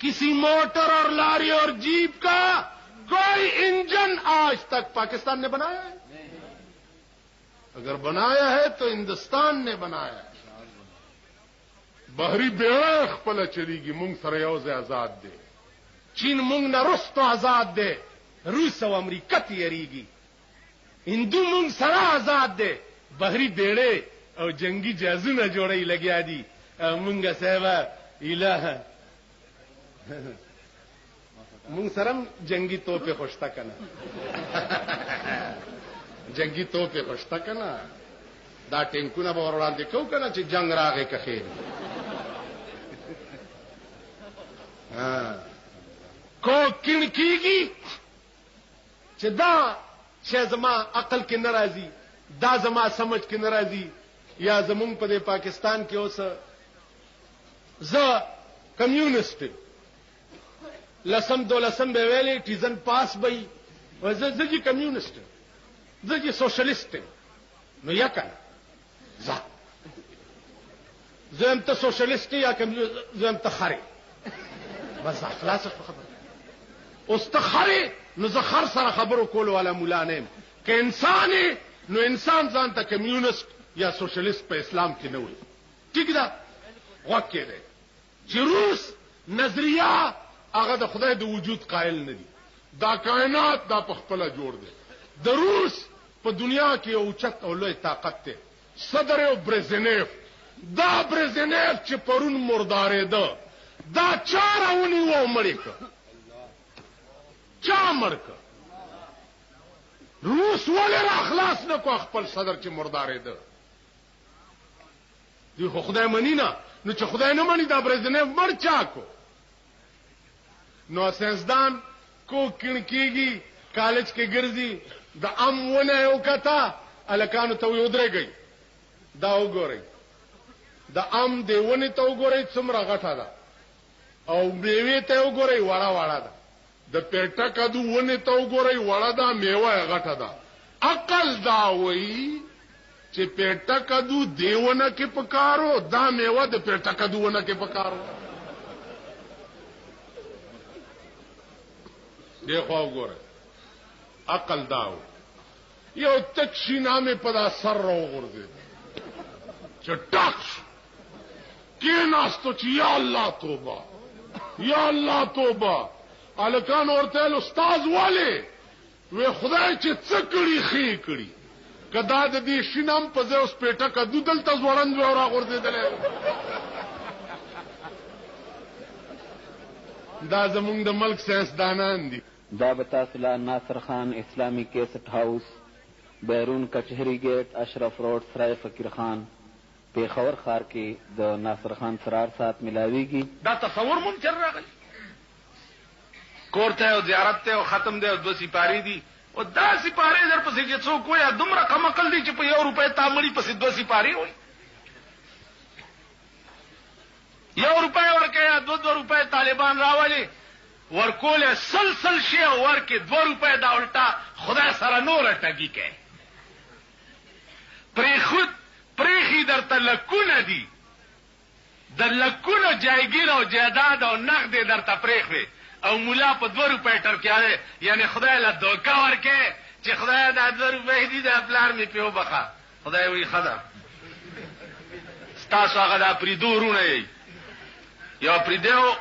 کسی موٹر اور لاری اور جیپ کا کوئی انجن آج تک پاکستان نے بنایا ہے؟ اگر بنایا ہے تو ہندوستان نے بنایا ہے. بحری بیڑا خپل چلیږي مونږ سره یو ځای آزاد دي. چین مونږ نه رستو آزاد دي. روس او امریکا تیریږي. هندو مونږ سره آزاد دي. بحری بیڑے او جنگی جهازونه جوړی لګیا دي. مونږه صاحب الہ مونږ سره جنگی توپه خوشتا کنه جنگی توپه خوشتا کنه دا ټینکونه به وړاندې کو کنه چې جنگ راغی که خیر کو کین کیږي چې دا چې زما عقل کې ناراضي دا زما سمجھ کې ناراضي یا زمونږ په پاکستان کې اوس زه کمیونست لسم دولسم به ویلې ټیزن پاس به زه چې کمیونست زه چې سوشلیست نو یا کنه زه هم ته سوشلیست یا کمیونست زه هم ته خرې بس خلاص خبره اوس ته خرې نو زه خر سره خبرو کولو والا مولا نه یم که انسان نو انسان ځان ته کمیونست یا سوشلیست په اسلام کې نه وي ټیک ده غوږ کېدی چې روس نظریه هغه د خدای د وجود قائل نه دي دا کائنات دا په خپله جوړ دی د روس په دنیا کې یو اوچت او لوی طاقت دی صدر او برزنیف دا برزنیف چې پرون مردارېده دا چا راونیوه او مړې که چا مړ که روس ولې را خلاص نه کو خپل صدر چې مردارېده دوی خو خدای مني نه نو چې خدای نه مني دا برزنیف مړ چا کو نو سیاستدان کو کڼکیږي کالج کې ګرځي د ونه یو کته الکانو ته یو درېږي دا وګورئ د د ونې ته وګورئ څومره غټه ده او میوې ته وګورئ وړه وړه ده د پیټه کدو ونې ته وګورئ وړه ده میوه یې غټه ده عقل دا وایي چې پیټه کدو دیونه کې پکارو دا میوه د پیټه کدو ونه کې پکارو دیکھو وګورئ عقل داو یو تک شینامه په دا سر راوغورځېد چې ټاک کېناستو چې یا الله توبه یا الله توبه الکان ورته استاد والے وی خدای چې څه کړي خې کړي کدا د دې شینام په ځای اوس پیټه کدو دلته زوړند و راغورځېدل دا زمونږ د ملک سیاستدانان دي دا به تاسو له ناصر خان اسلامي کیسټ هاوس بیرون کچهری گیټ اشرف روډ سرای فقیر خان پیښور ښار کې د ناصر خان سرار سات ملاویږي دا تصور ممکن راغلی کور ته او زیارت ته او ختم دی او 2 سپاری دي او دا سپاری در پسې چې څوک وایي دومره کم عقل دي چې په 1 روپۍ تامړي پسې 2 سپاری وایي 1 روپۍ ورکه یا 2 روپۍ طالبان راولي ورکول سلسل شي او ورکه 2 روپۍ دا الټا خدای سره نور ټګي کوي پرې خود پرېخي درته لکونه دي د لکونو جایګیر او جایداد او نقد درته پرېخوي او مولا په 2 روپۍ ټرکیاله یعنی خدای له دوکا ورکه چې خدای دا 2 روپۍ دي د پلار می پیو بخا خدای وی خدا ستاسو هغه د پریدو رونه یا پریدو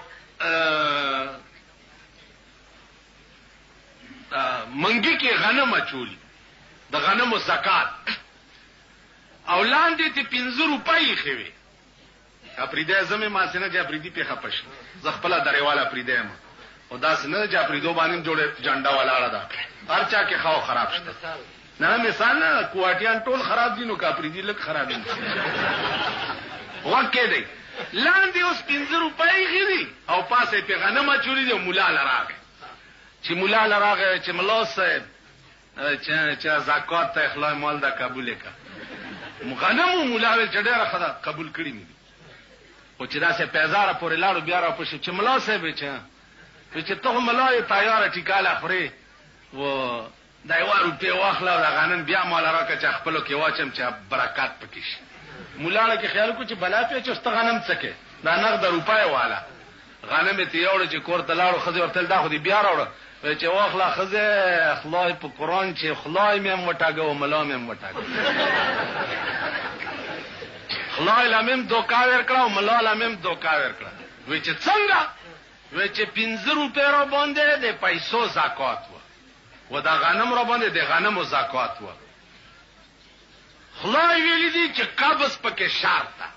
منګي کې غنم اچولي د غنمو زکات او لاندې ته 15 روپۍ خوي اپریده زمه ما سينه چې اپریدي په خپش ز خپل دریواله اپریده ما او دا سينه چې اپریدو باندې جوړه جنډا والا ده هر چا کې خاو خراب شته نه مثال نه کوټیان ټول خراب دي نو کا اپریدي لک خراب دي وکه دی لاندې اوس 15 روپۍ غوي او پاسه په غنمه چوری دی مولا لراغه چې مولا لراغه چې ملا صاحب چې زکات ته اخلاص مال دا قبول وکړه غنمو مولا ول چډه خدا قبول کړی نه او چې دا سه پیزار پورې لاړو بیا را پښه چې ملا صاحب چې ته ملا یې تیار ټیکاله خوري و دا یو روپې واخلا دا غنم بیا مال راکه چې خپل کې واچم چې برکات پکې شي مولا کې خیال کو چې بلا په چې است غنم څکه دا نقد روپای والا غنم ته یوړ چې کور ته لاړو خزه ورتل دا خو دې بیا راوړ چې واخلا خزه خدای په قران چې خدای مې وټاګو ملا مې وټاګو خدای لمم دوکا ورکړه او ملا لمم دوکا ورکړه وای چې څنګه وای چې 15 روپۍ را باندې د پیسو زکات و دا غنم را باندې د غنمو زکات و خدای ویلي دي چې قبض پکې شرط ده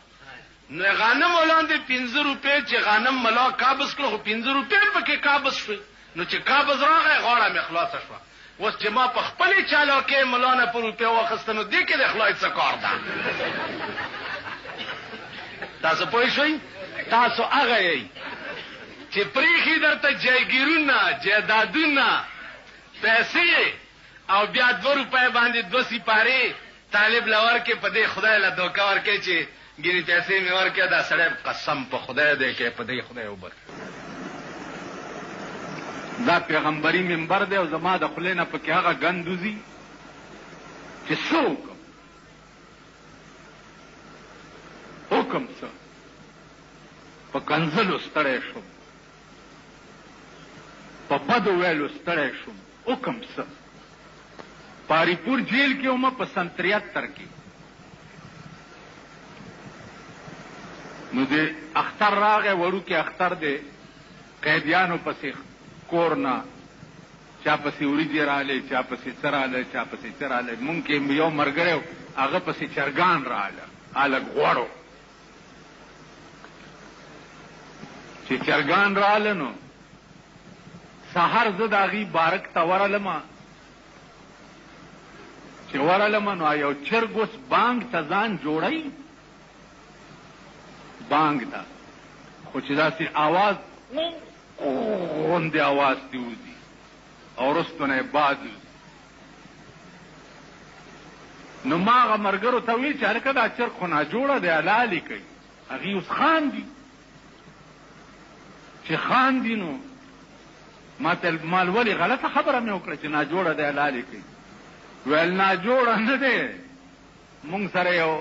نو غنم ولاندې 15 روپۍ چې غنم ملا قبض کړو خو 15 روپۍ پکې قبض شو نو چې قبض راغی غاړه مې خلاص شو اوس چې ما په خپل چالاکه مولانا پر روپۍ واخستنو دې کې د اخلاص څه کار ده تاسو پوه شئ تاسو هغه یې چې پریخي درته جایګیرونه جیدادونه پیسې او بیا 2 روپۍ باندې 2 سپارې طالب لور کې په دې خدای له دوکا ورکې چې ګینې پیسې مې ورکې دا سړی قسم په خدای دی کې په دې خدای وبر دا پیغمبري منبر دی او زما د خولې نه پکې هغه ګندوزي چې څه حکم څه په کنځلو ستړی شوم په بدو ویلو ستړی شوم حکم څه پاریپور جیل کې ومه په سن 73 کې نو د اختر راغی وړوکی اختر دی قیدیانو پسې کور نه چا پسې وریجې راغلی چا پسې څه راغلی چا پسې څه راغلی مونږ کې یو ملګری و هغه پسې چرګان راغله هلک غوړو چې چرګان راغله نو سهار زه د هغې بارک ته ورغلمه چې ورغلمه نو یو چرګ اوس بانګ ته ځان جوړی بانګ ته خو چې داسې آواز غوندې آواز دې وځي او وروستو نه یې باد وځي نو ما هغه ملګرو ته ویل چې هلکه دا چرګ خو ناجوړه دی حلالې کوي هغې اوس خاندي چې خاندي نو ما ته مال ولې غلطه خبره مې وکړه چې ناجوړه دی حلالې کوي ویل ناجوړه نه دی مونږ سره یو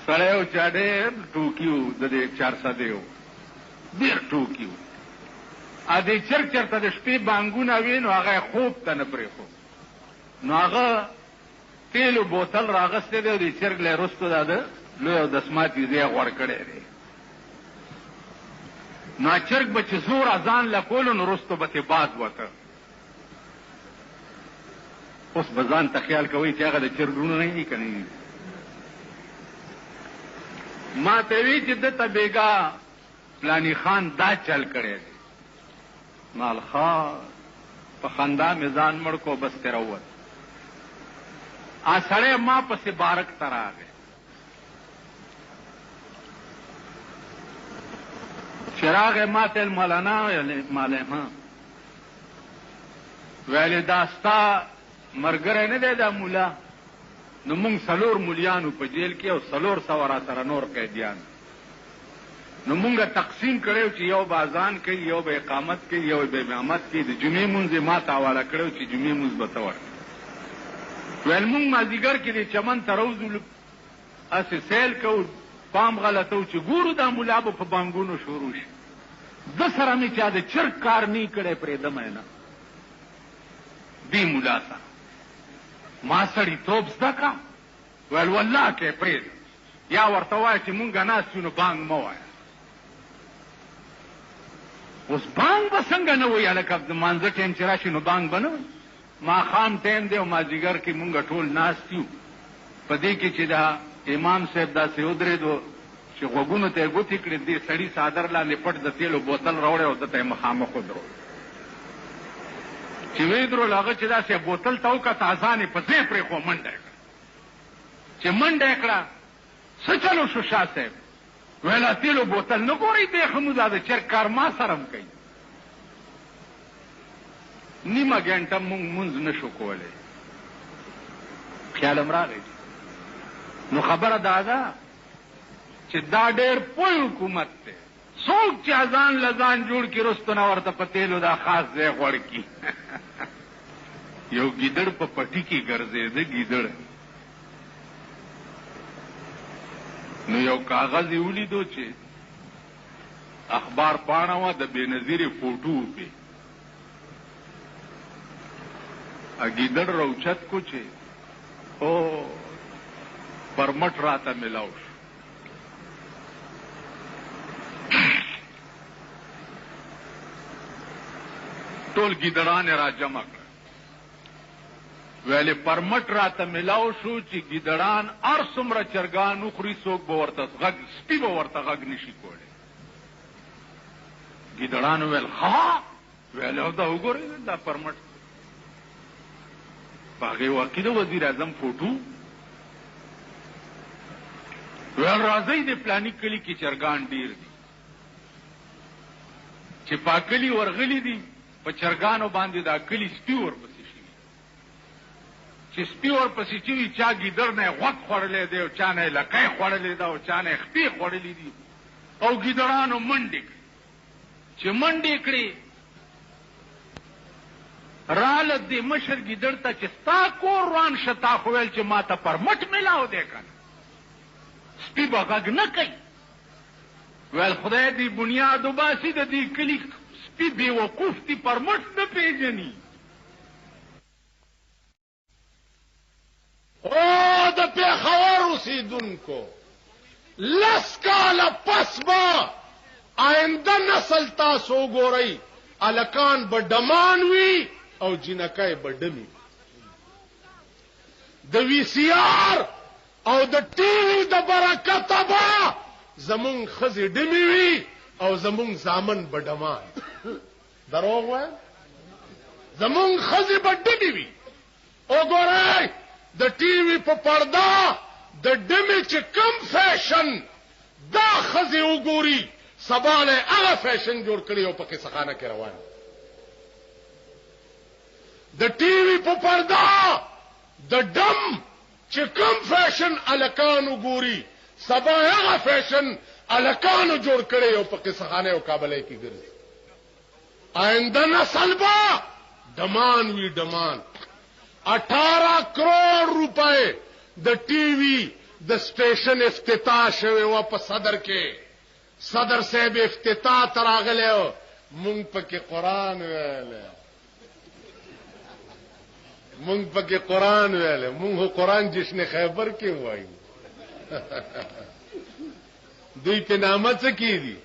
سړی و چې ډېر ټوکي و د دې 400 و ډېر ټوکي و ا دې چرګ چېرته د شپې بانګونه وي نو هغه یې خوب ته نه پرېښود نو هغه تیلو بوتل راغستی دی او دې چرګ له یې وروستو دا د لوی او دسماتي ځای غوړ کړی دی نو چرګ به چې زور ځان له کولو نو وروستو به ترې باد وته اوس به ځان ته خیال کوئ چې هغه د چرګونو نه دي که نه دي ما ته وی چې دته بیګا فلانی خان دا چل کړی دی مالخا په خندا مې ځان مړ کو بس ترې راووت سړی ما پسې بارک ته راغی چې راغی ما ته مولانا مالې ها ویلې دا ستا ملګری نه دی دا مولا نو مونږ 4 مولیانو په جیل کې او 400 را سره نور قیدیان نو مونږه تقسیم کړو چې یو به اذان کوي یو به اقامت کوي یو به امامت کوي د جمعې مونځ یې ما ته حواله کړو چې جمعې مونځ به ته ورکړي ویل مونږ مازدیګر کې د چمن ته روځو هسې سیل کوو پام غلطه و چې ګورو دا مولا به په بانګونو شروع شي ده سره مې چا د چرګ کار نه کړی پرېږدمی نه دې مولا سره ما سړی توب زده کړه ویل والله کې پرېږده یا ورته وایه چې مونږ ناست یو نو بانګ مه وایه اوس بانګ به څنګه نه وایي هلکه د مانځه ټایم چې راشي نو بانګ به نه وایي ماښام ټایم دی او مازدیګر کې مونږ ټول ناست یو په دې کې چې دا امام صاحب داسې ودرېدو چې غوږونو ته یې ګوتې کړې دې سړي څادر لاندې پټ د تیلو بوتل راوړی او دته یې مخامخ ودرول چې ویې درول هغه چې داسې بوتل ته وکته اذان یې په ځای پرېښو منډه یې کړه چې منډه یې کړه څه چلو شو شاه صاحب ویل تیلو بوتل نه ګورئ دی ښه مو دا د چرګ کار ما سره هم کوي نیمه ګنټه مونږ مونځ نه شو کولی خیالم راغی نو خبره دا ده چې دا ډېر پوه حکومت دی څوک چې اذان لذان جوړ کړي رستو نه ورته په تیلو دا خاص ځای غوړ کړي یو ګیدړ په پټي کې ګرځېده ګیدړ نو یو کاغذ یې ولیدو چې اخبار پاڼه وه د بېنظیرې فوټو پې ګیدړ راوچت کو چې او پرمټ راته ملاو شو ټول ګیدړان یې را جمع کړه ویلې پرمټ راته ملاو شو چې ګیدړان هر څومره چرګان وخوري څوک به ورته غږ سپي به ورته غږ نشي کولی ګیدړانو ویل ها ویل او دا وګورئ دا پرمټ په هغې واقع د وزیر اعظم فوټو ویل راځئ د پلاني کلي کې چرګان ډېر دي چې په کلي ورغلي دي په چرګانو باندې دا کلي سپي ورپسې شوي چې سپي ورپسې چې وي چا ګیدړ نه غوږ خوړلی دی او چا نه یې لکۍ خوړلې ده او چا نه یې خپې خوړلې دي او ګیدړانو منډې کړې چې منډې کړې راله دې مشر ګیدړ ته چې ستا کور روان شه تا خو ویل چې ما ته پرمټ میلاو دی که نه سپي به غږ نه کوي ویل خدای دې بنیاد وباسي د دې کلي سپي بېوقوف دي پرمټ نه پېژني او د پېښور اوسېدونکو لس کاله پس به آینده نسل تاسو وګورئ هلکان به ډمان وي او جینکۍ به ډمې د وي سی آر او د ټي وي د برکته به زمونږ ښځې ډمې وي او زمونږ زامن به ډمان دروغ وایم زمونږ ښځې به ډمې وي وګورئ د ټي وي په پرده د ډمې چې کم فیشن دا ښځې وګوري سبا له هغه فیشن جوړ کړي او پکې سخانه کې روان د ټي وي په پرده د ډم چې کم فیشن الکان وګوري سبا هغه فیشن الکانو جوړ کړي او پکې سخانه او کابلې کې ګرځي آینده نسل با ډمان وی ډمان 18 کروڑ روپے د ٹی وی د سٹیشن افتتاح شوی و په صدر کې صدر صاحب افتتاح تراغله مونږ پکې قران ویل مونږ پکې قران ویل مونږ قران جشن خیبر کې وایو دوی په نامه څه کیږي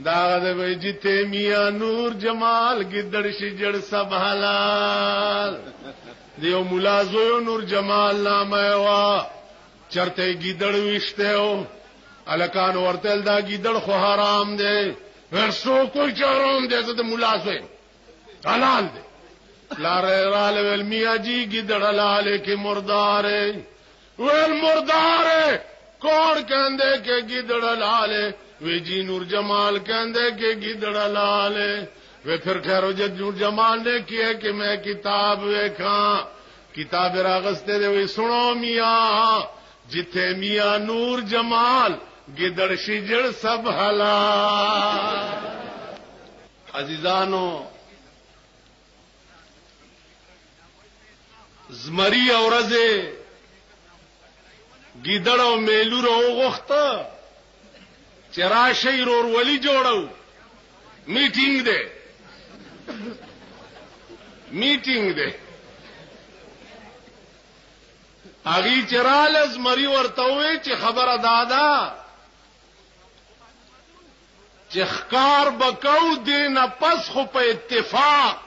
دا د ویجی تیمیا نور جمال گدڑ شجر سب حلال دیو ملازو نور جمال نامه وا چرته گدڑ وشته او الکان ورتل دا گدڑ خو حرام دی ورسو کوئی چارون دی زده ملازو حلال دی لار ول میاں جی گدڑ حلال کی مردار ول مردار کون کہندے کہ گدڑ حلال وی جی نور جمال کہندے کہ گدڑ لال وی پھر خیر جد نور جمال نے کیا کہ میں کتاب ویکھاں کتاب راغستے دے وی سنو میاں جتھے میاں نور جمال گدڑ شجر سب حلال عزیزانو زمری اورزے گدڑ او میلو رو غخته چراشی رور ولی جوړو میټینګ دی اغي چرالز مری ورته وي چې خبره دادا چې ښکار بکاو دین پس خو په اتفاق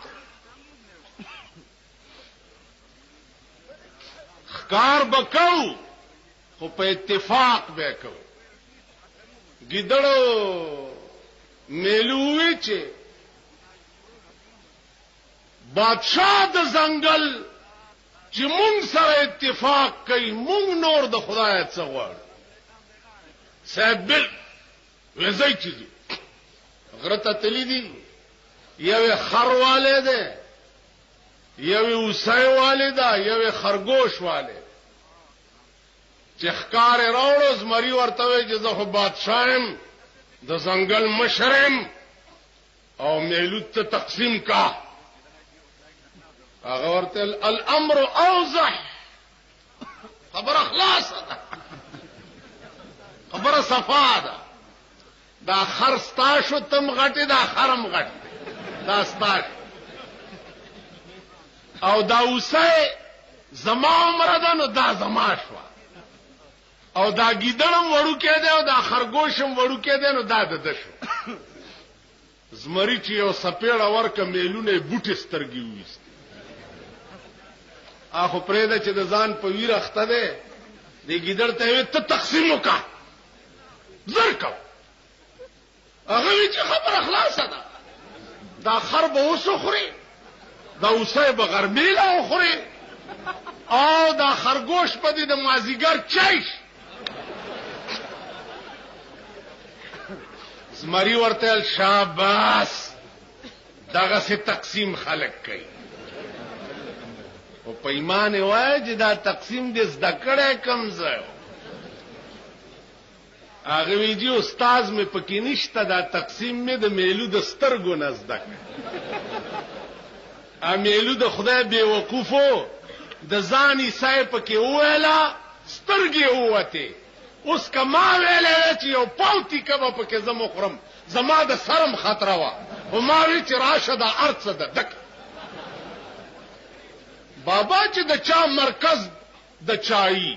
ښکار بکاو خو په اتفاق وکاو گدڑو میلوی چې بادشاہ د زنګل چې مونږ سره اتفاق کوي مونږ نور د خدای څخه غواړو صاحب بل وځي چې غرته تلی دي یو خروالے ده یو وسای والدا یو خرگوش والے چې ښکار راوړو زمری ورته وي چې زه خو بادشاہم د ځنګل مشرم او میلوت ته تقسیم کا هغه ورته الامر اوضح خبر اخلاص ده خبر صفا ده دا خرستا شو تم غټي دا خرم غټ دا ستاش او دا وسه زما عمر ده نو دا زما شو او دا گیدړم وړو کې دی او دا خرګوشم وړو کې دی نو دا د شو زمری چې یو سپېړه ورکه میلونه بوټي سترګي وېست اخو پرې ده چې د ځان په ویر اخته ده د گیدړ ته ته تقسیم وکا زرکو هغه چې خبر اخلاص ده دا خر به وسو خوري دا وسه به غرمېلا خوري او دا خرګوش په دې د مازیګر چایش زمری ورته شاباس دغه سي تقسیم خلق کوي او په ایمان وای چې دا تقسیم دې زده کړی کم ځای هغه وی جی استاد مې پکې نشته دا تقسیم مې د میلو د سترګو نه زده کړ ا میلو د خدای بے وقوفو د ځان یې پکې ویلا سترګې وته اوس کما ویلې چې یو پاوتی کبه پکې زمو خرم زما د سرم خطر وا او ما وی چې راشه د ارڅ د دک بابا چې د چا مرکز د چای